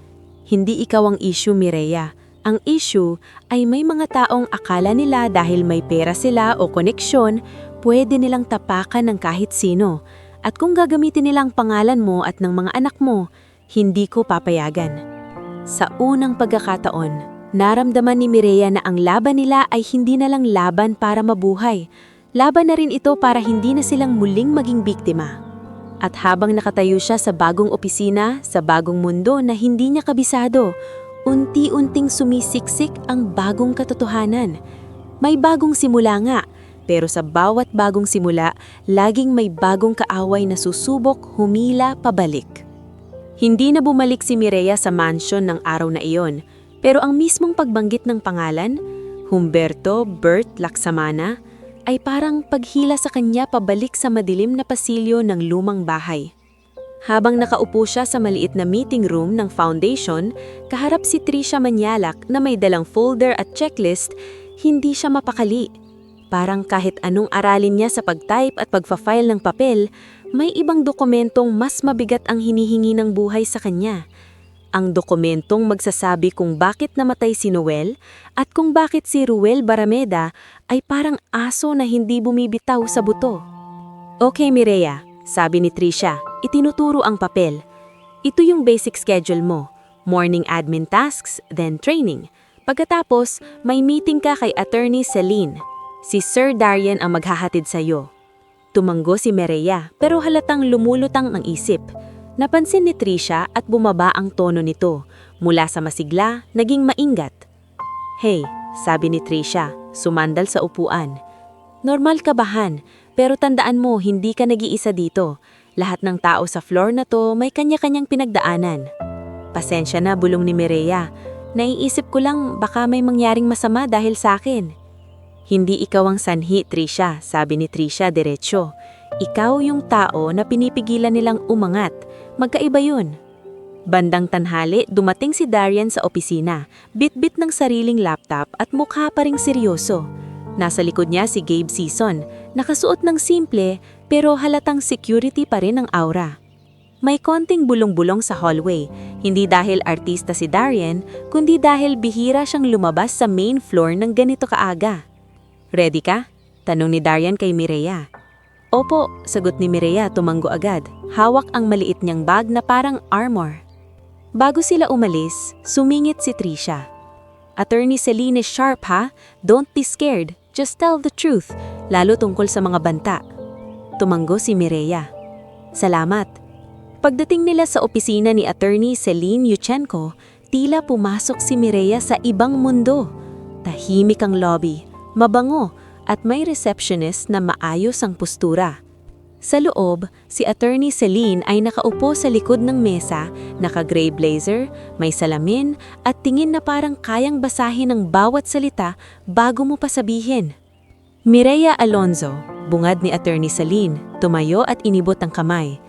Hindi ikaw ang issue, Mireya. Ang issue ay may mga taong akala nila dahil may pera sila o koneksyon, pwede nilang tapakan ng kahit sino. At kung gagamitin nila ang pangalan mo at ng mga anak mo, hindi ko papayagan. Sa unang pagkakataon, naramdaman ni Mireya na ang laban nila ay hindi na lang laban para mabuhay. Laban na rin ito para hindi na silang muling maging biktima. At habang nakatayo siya sa bagong opisina, sa bagong mundo na hindi niya kabisado, unti-unting sumisiksik ang bagong katotohanan. May bagong simula nga, pero sa bawat bagong simula, laging may bagong kaaway na susubok humila pabalik. Hindi na bumalik si Mireya sa mansion ng araw na iyon, pero ang mismong pagbanggit ng pangalan, Humberto Bert Laksamana, ay parang paghila sa kanya pabalik sa madilim na pasilyo ng lumang bahay. Habang nakaupo siya sa maliit na meeting room ng foundation, kaharap si Trisha Manyalak na may dalang folder at checklist, hindi siya mapakali. Parang kahit anong aralin niya sa pag-type at pagfa-file ng papel, may ibang dokumentong mas mabigat ang hinihingi ng buhay sa kanya. Ang dokumentong magsasabi kung bakit namatay si Noel at kung bakit si Ruel Barameda ay parang aso na hindi bumibitaw sa buto. Okay, Mireya, sabi ni Trisha, itinuturo ang papel. Ito yung basic schedule mo. Morning admin tasks, then training. Pagkatapos, may meeting ka kay Attorney Celine. Si Sir Darian ang maghahatid sa'yo. Tumanggo si Mireya pero halatang lumulutang ang isip. Napansin ni Trisha at bumaba ang tono nito. Mula sa masigla, naging maingat. Hey, sabi ni Trisha, sumandal sa upuan. Normal kabahan, pero tandaan mo hindi ka nag-iisa dito. Lahat ng tao sa floor na to may kanya-kanyang pinagdaanan. Pasensya na, bulong ni Mireya. Naiisip ko lang baka may mangyaring masama dahil sa akin. Hindi ikaw ang sanhi, Trisha, sabi ni Trisha diretsyo. Ikaw yung tao na pinipigilan nilang umangat. Magkaiba yun. Bandang tanghali, dumating si Darian sa opisina, bit-bit ng sariling laptop at mukha pa ring seryoso. Nasa likod niya si Gabe Season, nakasuot ng simple pero halatang security pa rin ang aura. May konting bulong-bulong sa hallway, hindi dahil artista si Darian, kundi dahil bihira siyang lumabas sa main floor ng ganito kaaga. "Ready ka?" tanong ni Darian kay Mireya. "Opo," sagot ni Mireya tumanggo agad. Hawak ang maliit niyang bag na parang armor. Bago sila umalis, sumingit si Trisha. "Attorney Celine is sharp ha? Don't be scared. Just tell the truth, lalo tungkol sa mga banta." Tumanggo si Mireya. "Salamat." Pagdating nila sa opisina ni Attorney Celine Yuchenko, tila pumasok si Mireya sa ibang mundo. Tahimik ang lobby, mabango, at may receptionist na maayos ang postura. Sa loob, si Attorney Celine ay nakaupo sa likod ng mesa, naka-gray blazer, may salamin, at tingin na parang kayang basahin ang bawat salita bago mo pa sabihin. "Mireya Alonzo," bungad ni Attorney Celine, tumayo at inibot ang kamay.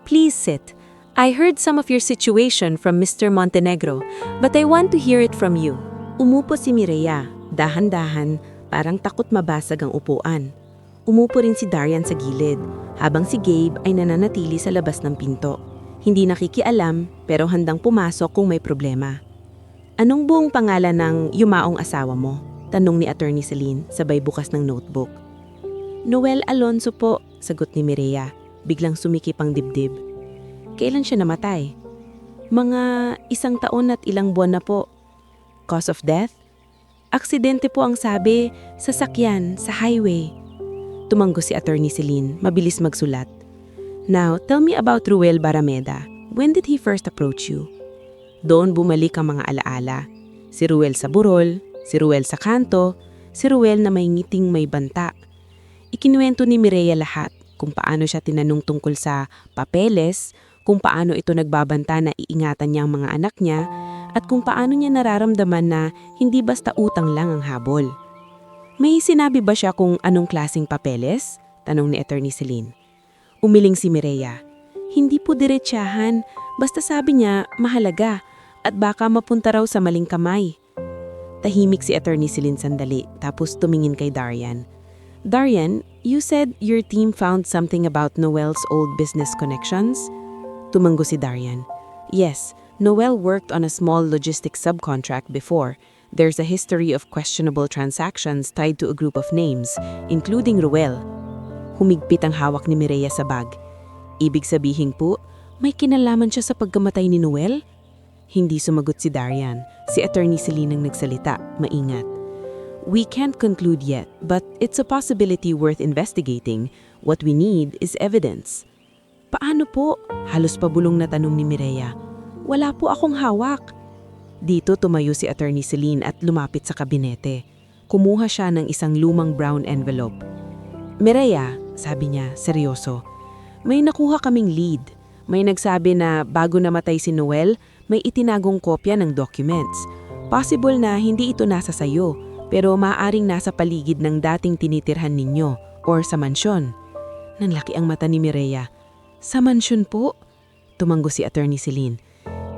"Please sit. I heard some of your situation from Mr. Montenegro, but I want to hear it from you." Umupo si Mireya, dahan-dahan, parang takot mabasag ang upuan. Umupo rin si Darian sa gilid, habang si Gabe ay nananatili sa labas ng pinto. Hindi nakikialam, pero handang pumasok kung may problema. "Anong buong pangalan ng yumaong asawa mo?" tanong ni Attorney Celine, sabay bukas ng notebook. "Noel Alonzo po," sagot ni Mireya. Biglang sumikip ang dibdib. "Kailan siya namatay?" "Mga 1 taon at ilang buwan na po." "Cause of death?" "Aksidente po ang sabi, sasakyan, sa highway." Tumanggo si Attorney Celine, mabilis magsulat. "Now, tell me about Ruel Barameda. When did he first approach you?" Doon bumalik ang mga alaala. Si Ruel sa burol, si Ruel sa kanto, si Ruel na may ngiting may banta. Ikinuwento ni Mireya lahat, kung paano siya tinanong tungkol sa papeles, kung paano ito nagbabanta na iingatan niya ang mga anak niya, at kung paano niya nararamdaman na hindi basta utang lang ang habol. "May sinabi ba siya kung anong klaseng papeles?" tanong ni Attorney Celine. Umiling si Mireya. "Hindi po diretsahan, basta sabi niya mahalaga at baka mapunta raw sa maling kamay." Tahimik si Attorney Celine sandali, tapos tumingin kay Darian. "Darian, you said your team found something about Noel's old business connections?" Tumanggo si Darian. "Yes, Noel worked on a small logistics subcontract before. There's a history of questionable transactions tied to a group of names, including Ruel." Humigpit ang hawak ni Mireya sa bag. "Ibig sabihin po, may kinalaman siya sa pagkamatay ni Noel?" Hindi sumagot si Darian. Si Attorney Celine ang nagsalita, maingat. "We can't conclude yet, but it's a possibility worth investigating. What we need is evidence." "Paano po?" halos pabulong na tanong ni Mireya. "Wala po akong hawak." Dito tumayo si Attorney Celine at lumapit sa kabinete. Kumuha siya ng isang lumang brown envelope. "Mireya," sabi niya, seryoso, "may nakuha kaming lead. May nagsabi na bago namatay si Noel, may itinagong kopya ng documents. Possible na hindi ito nasa sayo, pero maaaring nasa paligid ng dating tinitirhan ninyo or sa mansyon." Nanlaki ang mata ni Mireya. "Sa mansyon po?" Tumanggo si Attorney Celine.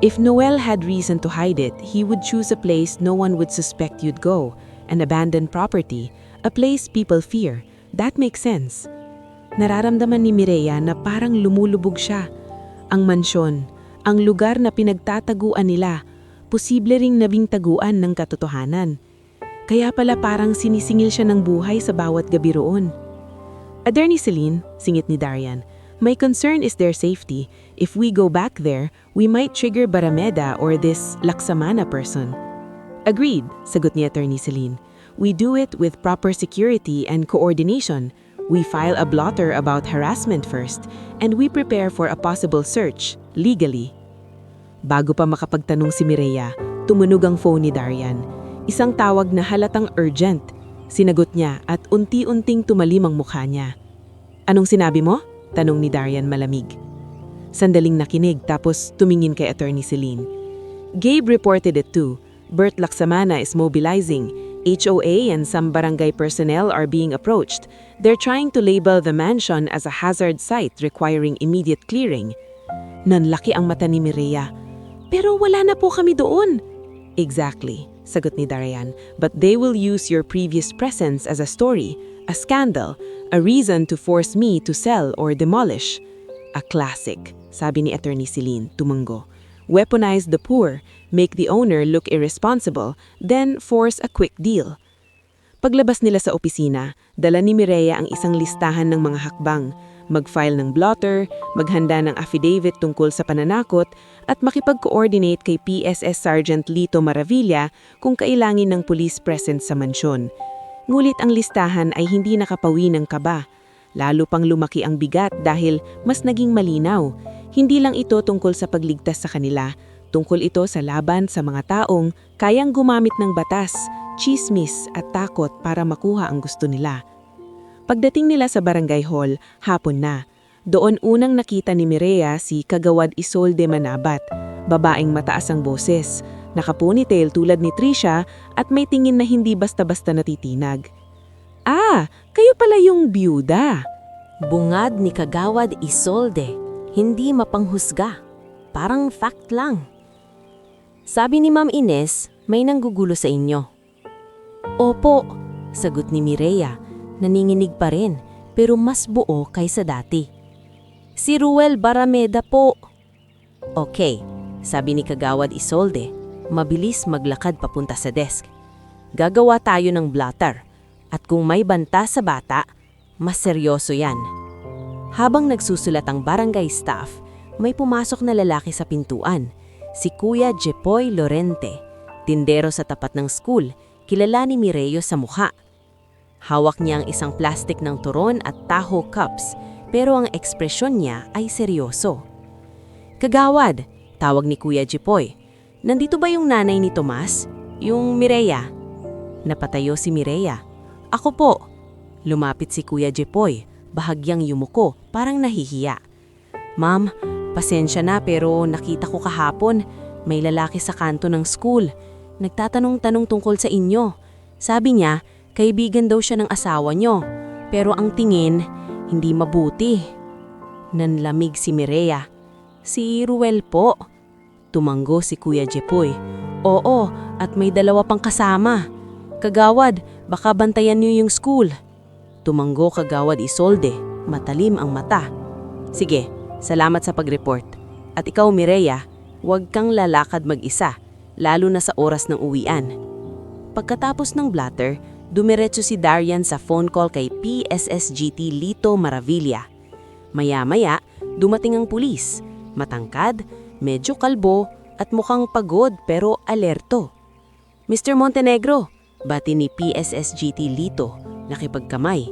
"If Noel had reason to hide it, he would choose a place no one would suspect you'd go, an abandoned property, a place people fear. That makes sense." Nararamdaman ni Mireya na parang lumulubog siya. Ang mansyon, ang lugar na pinagtataguan nila, posible ring nabing taguan ng katotohanan. Kaya pala parang sinisingil siya ng buhay sa bawat gabi roon. "Attorney Celine," singit ni Darian, "my concern is their safety. If we go back there, we might trigger Barameda or this Laksamana person." "Agreed," sagot ni Attorney Celine. "We do it with proper security and coordination. We file a blotter about harassment first, and we prepare for a possible search, legally." Bago pa makapagtanong si Mireya, tumunog ang phone ni Darian. Isang tawag na halatang urgent. Sinagot niya at unti-unting tumalim ang mukha niya. "Anong sinabi mo?" tanong ni Darian malamig. Sandaling nakinig tapos tumingin kay Attorney Celine. "Gabe reported it too. Bert Laksamana is mobilizing. HOA and some barangay personnel are being approached. They're trying to label the mansion as a hazard site requiring immediate clearing." Nanlaki ang mata ni Mireya. "Pero wala na po kami doon." "Exactly," sagot ni Darian. "But they will use your previous presence as a story, a scandal, A reason to force me to sell or demolish. A classic, sabi ni Attorney Celine, tumango. Weaponize the poor, make the owner look irresponsible, then force a quick deal. Paglabas nila sa opisina, dala ni Mireya ang isang listahan ng mga hakbang, mag-file ng blotter, maghanda ng affidavit tungkol sa pananakot, at makipag-coordinate kay PSS Sergeant Lito Maravilla kung kailangin ng police presence sa mansyon. Ngulit ang listahan ay hindi nakapawi ng kaba. Lalo pang lumaki ang bigat dahil mas naging malinaw. Hindi lang ito tungkol sa pagligtas sa kanila, tungkol ito sa laban sa mga taong kayang gumamit ng batas, chismis at takot para makuha ang gusto nila. Pagdating nila sa barangay hall, hapon na. Doon unang nakita ni Mireya si Kagawad Isolde Manabat, babaeng mataas ang boses, nakaponytail tulad ni Trisha at may tingin na hindi basta-basta natitinag. Ah, kayo pala yung byuda. Bungad ni Kagawad Isolde, hindi mapanghusga. Parang fact lang. Sabi ni Ma'am Ines, may nanggugulo sa inyo. Opo, sagot ni Mireya, naninginig pa rin pero mas buo kaysa dati. Si Ruel Barameda po. Okay, sabi ni Kagawad Isolde, mabilis maglakad papunta sa desk. Gagawa tayo ng blotter at kung may banta sa bata, mas seryoso yan. Habang nagsusulat ang barangay staff, may pumasok na lalaki sa pintuan, si Kuya Jepoy Lorente, tindero sa tapat ng school, kilala ni Mireyo sa mukha. Hawak niya ang isang plastic ng turon at taho cups, pero ang ekspresyon niya ay seryoso. Kagawad, tawag ni Kuya Jepoy. Nandito ba yung nanay ni Tomas? Yung Mireya? Napatayo si Mireya. Ako po. Lumapit si Kuya Jepoy, bahagyang yumuko, parang nahihiya. Ma'am, pasensya na pero nakita ko kahapon, may lalaki sa kanto ng school. Nagtatanong-tanong tungkol sa inyo. Sabi niya, kaibigan daw siya ng asawa niyo. Pero ang tingin, hindi mabuti. Nanlamig si Mireya. Si Ruel po. Tumango si Kuya Jepoy. Oo, at may dalawa pang kasama. Kagawad, baka bantayan niyo yung school. Tumango Kagawad Isolde. Matalim ang mata. Sige, salamat sa pag-report. At ikaw Mireya, huwag kang lalakad mag-isa. Lalo na sa oras ng uwian. Pagkatapos ng blotter, dumiretso si Darian sa phone call kay PSSGT Lito Maravilla. Maya-maya, dumating ang pulis. Matangkad, medyo kalbo, at mukhang pagod pero alerto. Mr. Montenegro, bati ni PSSGT Lito, nakipagkamay.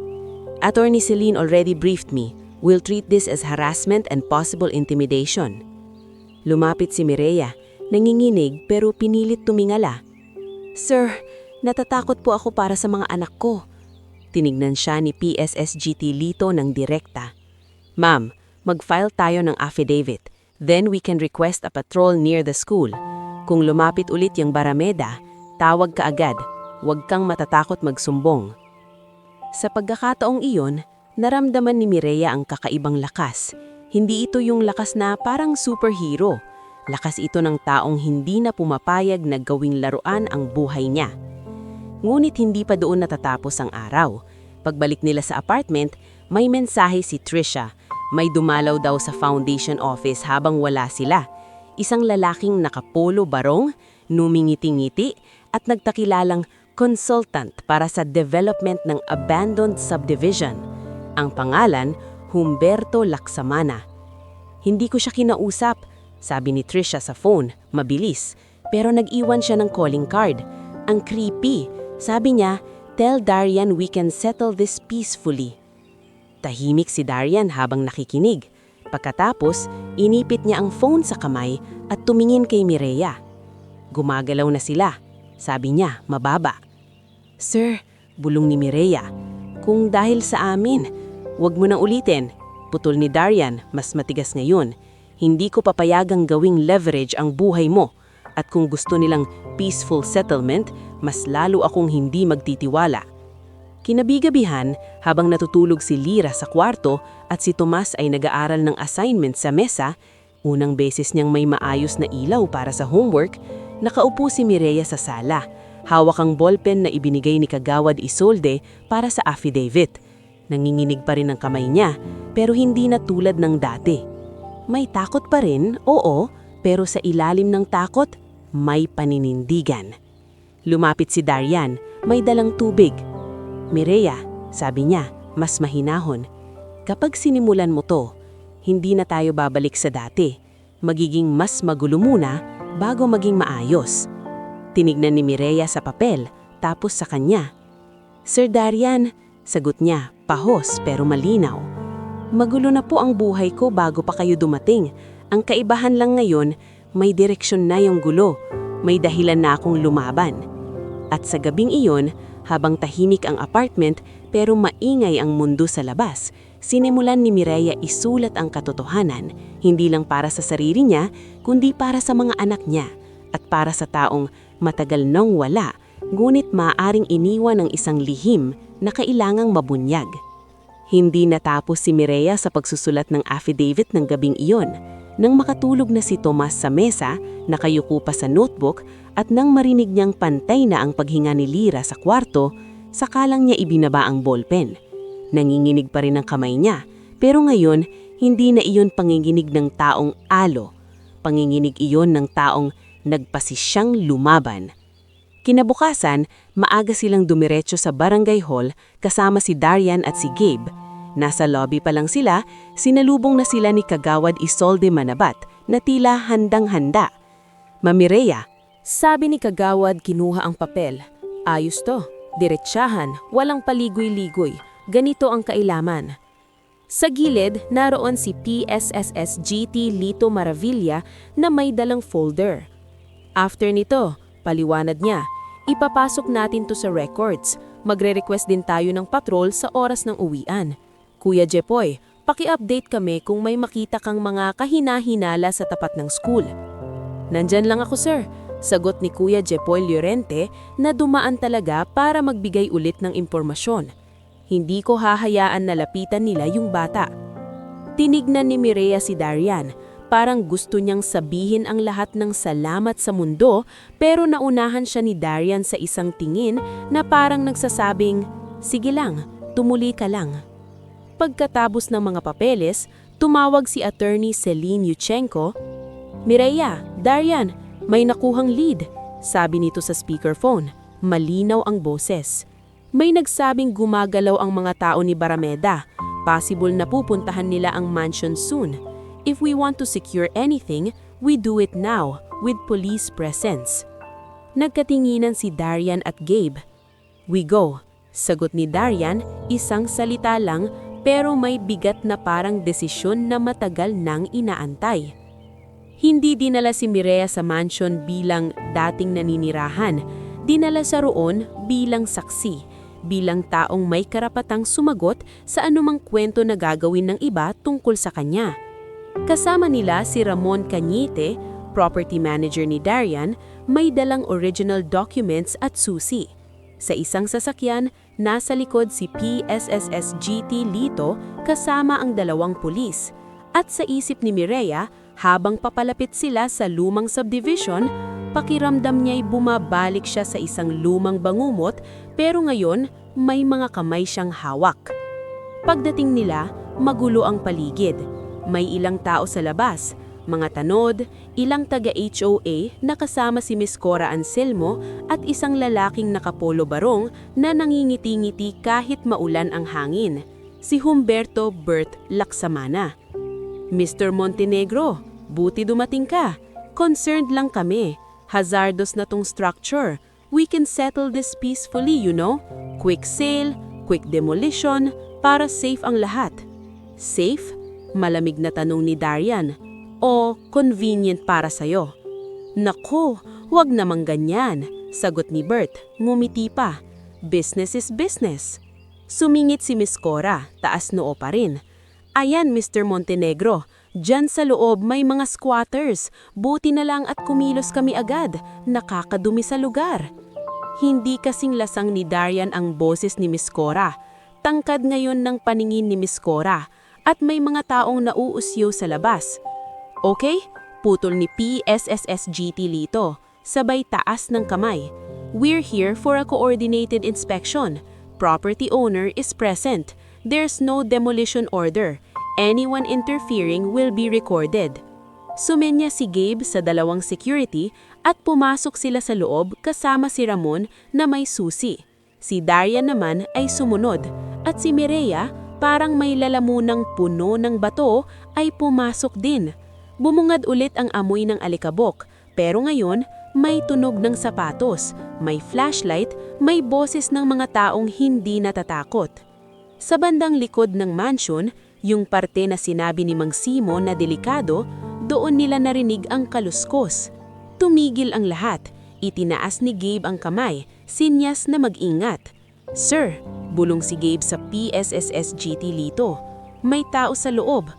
Attorney Celine already briefed me. We'll treat this as harassment and possible intimidation. Lumapit si Mireya. Nanginginig pero pinilit tumingala. Sir, natatakot po ako para sa mga anak ko. Tinignan siya ni PSSGT Lito ng direkta. Ma'am, mag-file tayo ng affidavit. Then we can request a patrol near the school. Kung lumapit ulit yung Barameda, tawag ka agad. Huwag kang matatakot magsumbong. Sa pagkakataong iyon, naramdaman ni Mireya ang kakaibang lakas. Hindi ito yung lakas na parang superhero. Lakas ito ng taong hindi na pumapayag na gawing laruan ang buhay niya. Ngunit hindi pa doon natatapos ang araw. Pagbalik nila sa apartment, may mensahe si Trisha. May dumalaw daw sa foundation office habang wala sila. Isang lalaking nakapolo barong, numingiti-ngiti at nagtakilalang consultant para sa development ng abandoned subdivision. Ang pangalan, Humberto Laksamana. Hindi ko siya kinausap. Sabi ni Trisha sa phone, mabilis, pero nag-iwan siya ng calling card. Ang creepy. Sabi niya, tell Darian we can settle this peacefully. Tahimik si Darian habang nakikinig. Pagkatapos, inipit niya ang phone sa kamay at tumingin kay Mireya. Gumagalaw na sila. Sabi niya, mababa. Sir, bulong ni Mireya, kung dahil sa amin, wag mo nang ulitin. Putol ni Darian, mas matigas ngayon. Hindi ko papayagang gawing leverage ang buhay mo. At kung gusto nilang peaceful settlement, mas lalo akong hindi magtitiwala. Kinabigabihan, habang natutulog si Lira sa kwarto at si Tomas ay nag-aaral ng assignment sa mesa, unang beses niyang may maayos na ilaw para sa homework, nakaupo si Mireya sa sala. Hawak ang ballpen na ibinigay ni Kagawad Isolde para sa affidavit. Nanginginig pa rin ang kamay niya, pero hindi na tulad ng dati. May takot pa rin, oo, pero sa ilalim ng takot, may paninindigan. Lumapit si Darian, may dalang tubig. Mireya, sabi niya, mas mahinahon. Kapag sinimulan mo to, hindi na tayo babalik sa dati. Magiging mas magulo muna bago maging maayos. Tinignan ni Mireya sa papel, tapos sa kanya. Sir Darian, sagot niya, pahos pero malinaw. Magulo na po ang buhay ko bago pa kayo dumating. Ang kaibahan lang ngayon, may direksyon na yung gulo. May dahilan na akong lumaban. At sa gabing iyon, habang tahimik ang apartment pero maingay ang mundo sa labas, sinimulan ni Mireya isulat ang katotohanan, hindi lang para sa sarili niya, kundi para sa mga anak niya at para sa taong matagal nang wala, ngunit maaaring iniwan ng isang lihim na kailangang mabunyag. Hindi natapos si Mireya sa pagsusulat ng affidavit ng gabing iyon. Nang makatulog na si Tomas sa mesa, nakayuko pa sa notebook at nang marinig niyang pantay na ang paghinga ni Lyra sa kwarto, sakalang niya ibinaba ang ballpen. Nanginginig pa rin ang kamay niya, pero ngayon hindi na iyon panginginig ng taong alo. Panginginig iyon ng taong nagpasisyang lumaban. Kinabukasan, maaga silang dumiretso sa barangay hall kasama si Darian at si Gabe. Nasa lobby pa lang sila, sinalubong na sila ni Kagawad Isolde Manabat na tila handang-handa. Mamireya, sabi ni Kagawad kinuha ang papel. Ayos to, diretsahan, walang paligoy-ligoy. Ganito ang kailaman. Sa gilid, naroon si PSSS GT Lito Maravilla na may dalang folder. After nito, paliwanag niya, ipapasok natin to sa records. Magre-request din tayo ng patrol sa oras ng uwian. Kuya Jepoy, paki-update kami kung may makita kang mga kahina-hinala sa tapat ng school. Nandyan lang ako, sir. Sagot ni Kuya Jepoy Llorente na dumaan talaga para magbigay ulit ng impormasyon. Hindi ko hahayaan na lapitan nila yung bata. Tinignan ni Mireya si Darian. Parang gusto niyang sabihin ang lahat ng salamat sa mundo, pero naunahan siya ni Darian sa isang tingin na parang nagsasabing, sige lang, tumuli ka lang. Pagkatapos ng mga papeles, tumawag si Attorney Celine Yuchenko. Mireya, Darian, may nakuhang lead, sabi nito sa speakerphone. Malinaw ang boses. May nagsabing gumagalaw ang mga tao ni Barameda. Possible na pupuntahan nila ang mansion soon. If we want to secure anything, we do it now, with police presence. Nagkatinginan si Darian at Gabe. We go. Sagot ni Darian, isang salita lang, pero may bigat na parang desisyon na matagal nang inaantay. Hindi dinala si Mireya sa mansion bilang dating naninirahan. Dinala sa roon bilang saksi, bilang taong may karapatang sumagot sa anumang kwento na gagawin ng iba tungkol sa kanya. Kasama nila si Ramon Cañete, property manager ni Darian, may dalang original documents at susi. Sa isang sasakyan, nasa likod si PSSS GT Lito kasama ang dalawang pulis. At sa isip ni Mireya, habang papalapit sila sa lumang subdivision, pakiramdam niya'y bumabalik siya sa isang lumang bangumot, pero ngayon may mga kamay siyang hawak. Pagdating nila, magulo ang paligid. May ilang tao sa labas, mga tanod, ilang taga-HOA na kasama si Miss Cora Anselmo at isang lalaking nakapolo barong na nangingiti-ngiti kahit maulan ang hangin, si Humberto Bert Laksamana. Mr. Montenegro, buti dumating ka. Concerned lang kami. Hazardous na tong structure. We can settle this peacefully, you know? Quick sale, quick demolition, para safe ang lahat. Safe? Malamig na tanong ni Darian. O convenient para sa'yo? Nako, wag namang ganyan, sagot ni Bert, ngumiti pa. Business is business. Sumingit si Miss Cora, taas noo pa rin. Ayan, Mr. Montenegro, dyan sa loob may mga squatters. Buti na lang at kumilos kami agad, nakakadumi sa lugar. Hindi kasing lasang ni Darian ang boses ni Miss Cora. Tangkad ngayon ng paningin ni Miss Cora, at may mga taong nauusyo sa labas. Okay, putol ni PSSS GT Lito, sabay taas ng kamay. We're here for a coordinated inspection. Property owner is present. There's no demolition order. Anyone interfering will be recorded. Sumenya si Gabe sa dalawang security at pumasok sila sa loob kasama si Ramon na may susi. Si Darian naman ay sumunod at si Mireya, parang may lalamunang puno ng bato, ay pumasok din. Bumungad ulit ang amoy ng alikabok, pero ngayon may tunog ng sapatos, may flashlight, may boses ng mga taong hindi natatakot. Sa bandang likod ng mansion, yung parte na sinabi ni Mang Simo na delikado, doon nila narinig ang kaluskos. Tumigil ang lahat. Itinaas ni Gabe ang kamay, sinyas na mag-ingat. "Sir," bulong si Gabe sa PSSSGT Lito. "May tao sa loob."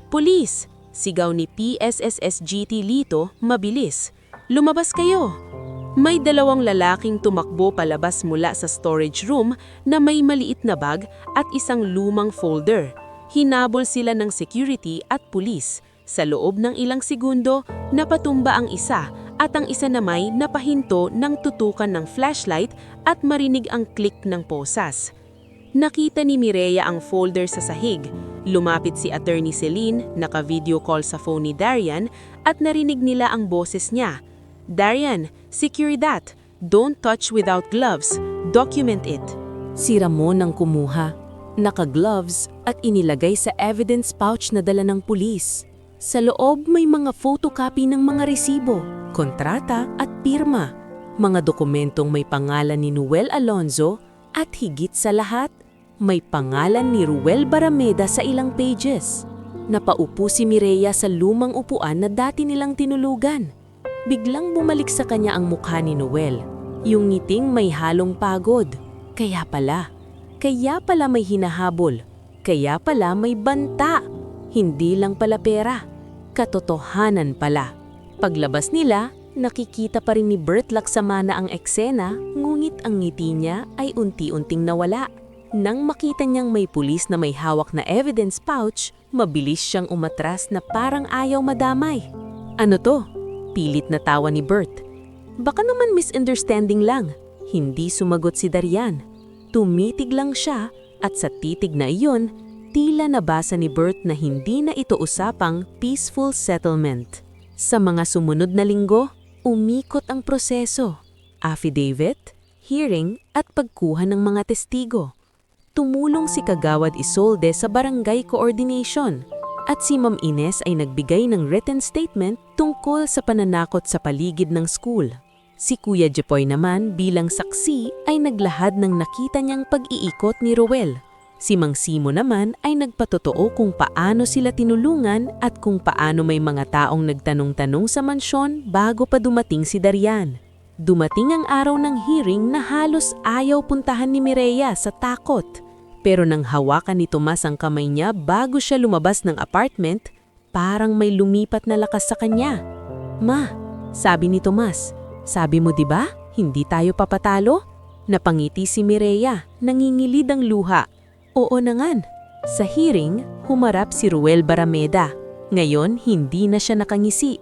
"Pulis!" sigaw ni PSSSGT Lito, mabilis. "Lumabas kayo!" May dalawang lalaking tumakbo palabas mula sa storage room na may maliit na bag at isang lumang folder. Hinabol sila ng security at pulis. Sa loob ng ilang segundo, napatumba ang isa at ang isa namay napahinto ng tutukan ng flashlight at marinig ang click ng posas. Nakita ni Mireya ang folder sa sahig. Lumapit si Attorney Celine, naka-video call sa phone ni Darian at narinig nila ang boses niya. "Darian, secure that. Don't touch without gloves. Document it." Si Ramon ang kumuha, naka-gloves at inilagay sa evidence pouch na dala ng pulis. Sa loob may mga photocopy ng mga resibo, kontrata at pirma, mga dokumentong may pangalan ni Noel Alonzo at higit sa lahat, may pangalan ni Ruel Barameda sa ilang pages. Napaupo si Mireya sa lumang upuan na dati nilang tinulugan. Biglang bumalik sa kanya ang mukha ni Noel, yung ngiting may halong pagod. Kaya pala may hinahabol. Kaya pala may banta. Hindi lang pala pera. Katotohanan pala. Paglabas nila, nakikita pa rin ni Bert Laksamana ang eksena, ngunit ang ngiti niya ay unti-unting nawala. Nang makita niyang may pulis na may hawak na evidence pouch, mabilis siyang umatras na parang ayaw madamay. "Ano to?" Pilit na tawa ni Bert. "Baka naman misunderstanding lang." Hindi sumagot si Darian. Tumitig lang siya at sa titig na iyon, tila nabasa ni Bert na hindi na ito usapang peaceful settlement. Sa mga sumunod na linggo, umikot ang proseso. Affidavit, hearing at pagkuha ng mga testigo. Tumulong si Kagawad Isolde sa barangay coordination at si Ma'am Ines ay nagbigay ng written statement tungkol sa pananakot sa paligid ng school. Si Kuya Jepoy naman bilang saksi ay naglahad ng nakita niyang pag-iikot ni Ruel. Si Mang Simo naman ay nagpatotoo kung paano sila tinulungan at kung paano may mga taong nagtanong-tanong sa mansyon bago pa dumating si Darian. Dumating ang araw ng hearing na halos ayaw puntahan ni Mireya sa takot. Pero nang hawakan ni Tomas ang kamay niya bago siya lumabas ng apartment, parang may lumipat na lakas sa kanya. "Ma," sabi ni Tomas, "sabi mo 'di ba, hindi tayo papatalo?" Napangiti si Mireya, nangingilid ang luha. "Oo nangan." Sa hearing, humarap si Ruel Barameda. Ngayon, hindi na siya nakangisi.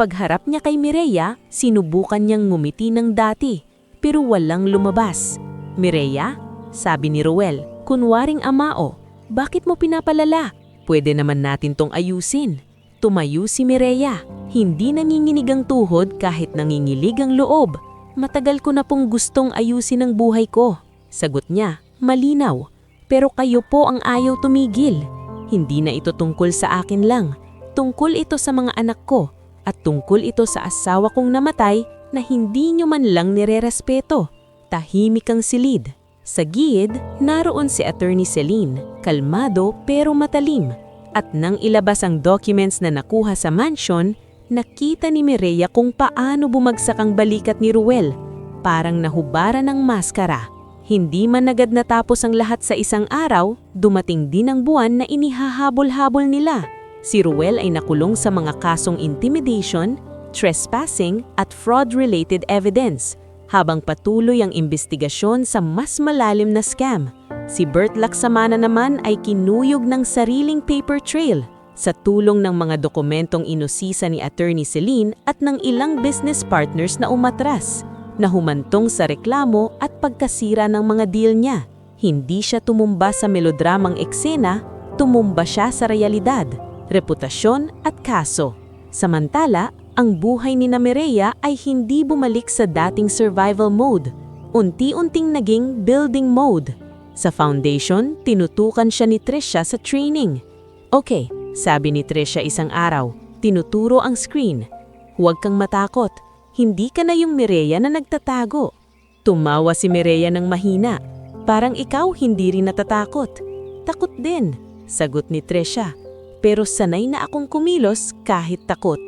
Pagharap niya kay Mireya, sinubukan niyang ngumiti ng dati, pero walang lumabas. "Mireya," sabi ni Ruel, "kunwaring amao, bakit mo pinapalala? Pwede naman natin tong ayusin." Tumayo si Mireya, hindi nanginginig ang tuhod kahit nangingilig ang loob. "Matagal ko na pong gustong ayusin ang buhay ko." Sagot niya, malinaw. "Pero kayo po ang ayaw tumigil. Hindi na ito tungkol sa akin lang. Tungkol ito sa mga anak ko at tungkol ito sa asawa kong namatay na hindi nyo man lang nirerespeto." Tahimik ang silid. Sa gilid, naroon si Attorney Celine, kalmado pero matalim. At nang ilabas ang documents na nakuha sa mansion, nakita ni Mireya kung paano bumagsak ang balikat ni Ruel. Parang nahubaran ng maskara. Hindi man agad natapos ang lahat sa isang araw, dumating din ang buwan na inihahabol-habol nila. Si Ruel ay nakulong sa mga kasong intimidation, trespassing at fraud-related evidence, habang patuloy ang investigasyon sa mas malalim na scam. Si Bert Laksamana naman ay kinuyog ng sariling paper trail sa tulong ng mga dokumentong inusisa ni Attorney Celine at ng ilang business partners na umatras, na humantong sa reklamo at pagkasira ng mga deal niya. Hindi siya tumumba sa melodramang eksena, tumumba siya sa realidad, reputasyon at kaso. Samantala, ang buhay ni Mireya ay hindi bumalik sa dating survival mode. Unti-unting naging building mode. Sa foundation, tinutukan siya ni Trisha sa training. Okay, sabi ni Trisha isang araw, tinuturo ang screen. Huwag kang matakot, hindi ka na yung Mireya na nagtatago. Tumawa si Mireya ng mahina. Parang ikaw hindi rin natatakot. Takot din, sagot ni Trisha. Pero sanay na akong kumilos kahit takot.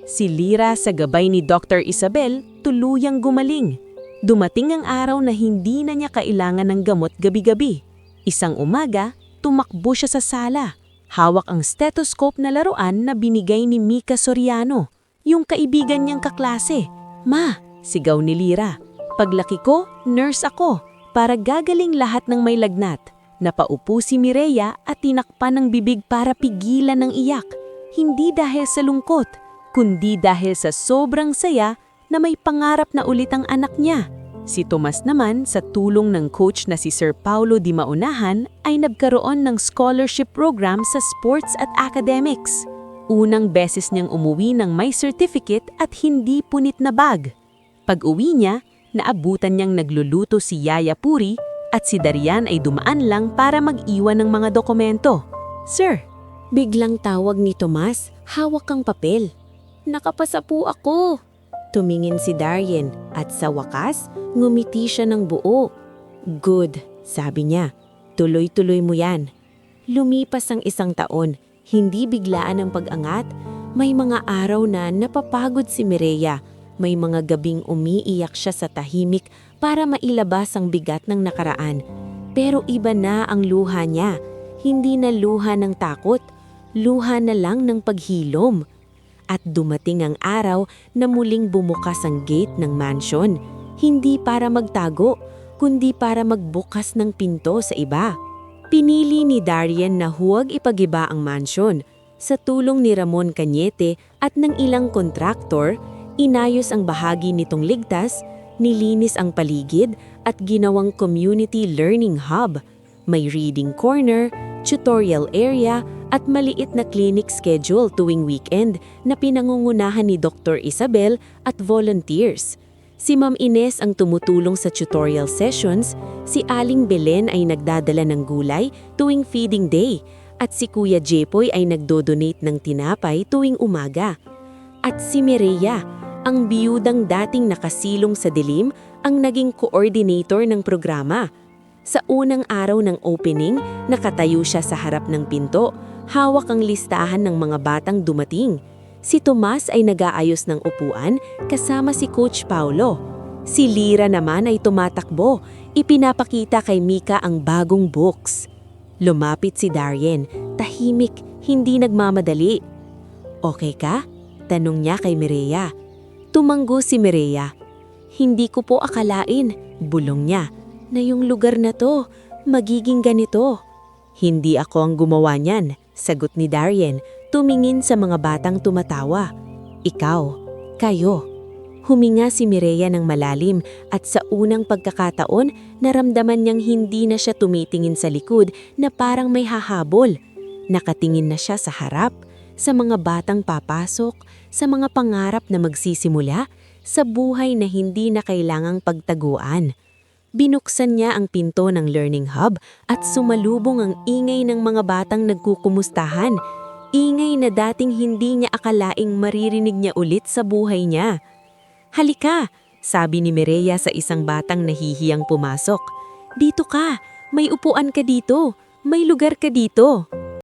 Si Lyra sa gabay ni Dr. Isabel tuluyang gumaling. Dumating ang araw na hindi na niya kailangan ng gamot gabi-gabi. Isang umaga, tumakbo siya sa sala. Hawak ang stethoscope na laruan na binigay ni Mika Soriano, yung kaibigan niyang kaklase. Ma, sigaw ni Lyra. Paglaki ko, nurse ako, para gagaling lahat ng may lagnat. Napaupo si Mireya at tinakpan ng bibig para pigilan ng iyak. Hindi dahil sa lungkot, kundi dahil sa sobrang saya na may pangarap na ulit ang anak niya. Si Tomas naman, sa tulong ng coach na si Sir Paulo Di Maunahan, ay nagkaroon ng scholarship program sa sports at academics. Unang beses niyang umuwi ng may certificate at hindi punit na bag. Pag-uwi niya, naabutan niyang nagluluto si Yaya Puri at si Darian ay dumaan lang para mag-iwan ng mga dokumento. Sir, Biglang tawag ni Tomas, hawak ang papel. Nakapasa po ako. Tumingin si Darien at sa wakas, ngumiti siya ng buo. Good, sabi niya. Tuloy-tuloy mo yan. Lumipas ang isang taon, hindi biglaan ang pag-angat. May mga araw na napapagod si Mireya. May mga gabing umiiyak siya sa tahimik para mailabas ang bigat ng nakaraan. Pero iba na ang luha niya. Hindi na luha ng takot, luha na lang ng paghilom. At dumating ang araw na muling bumukas ang gate ng mansion. Hindi para magtago, kundi para magbukas ng pinto sa iba. Pinili ni Darien na huwag ipagiba ang mansion. Sa tulong ni Ramon Cañete at ng ilang kontraktor, inayos ang bahagi nitong ligtas, nilinis ang paligid at ginawang community learning hub. May reading corner, tutorial area at maliit na clinic schedule tuwing weekend na pinangungunahan ni Dr. Isabel at volunteers. Si Ma'am Ines ang tumutulong sa tutorial sessions, si Aling Belen ay nagdadala ng gulay tuwing feeding day at si Kuya Jepoy ay nagdodonate ng tinapay tuwing umaga. At si Mireya, ang biyudang dating nakasilong sa dilim, ang naging coordinator ng programa. Sa unang araw ng opening, nakatayo siya sa harap ng pinto, hawak ang listahan ng mga batang dumating. Si Tomas ay nag-aayos ng upuan kasama si Coach Paulo. Si Lyra naman ay tumatakbo, ipinapakita kay Mika ang bagong books. Lumapit si Darien, tahimik, hindi nagmamadali. Okay ka? Tanong niya kay Mireya. Tumanggo si Mireya. Hindi ko po akalain, bulong niya, na yung lugar na to, magiging ganito. Hindi ako ang gumawa niyan, sagot ni Darien, tumingin sa mga batang tumatawa. Ikaw, kayo. Huminga si Mireya ng malalim at sa unang pagkakataon, naramdaman niyang hindi na siya tumitingin sa likod na parang may hahabol. Nakatingin na siya sa harap, sa mga batang papasok, sa mga pangarap na magsisimula, sa buhay na hindi na kailangang pagtaguan. Binuksan niya ang pinto ng learning hub at sumalubong ang ingay ng mga batang nagkukumustahan. Ingay na dating hindi niya akalaing maririnig niya ulit sa buhay niya. Halika, sabi ni Mireya sa isang batang nahihiyang pumasok. Dito ka, may upuan ka dito, may lugar ka dito.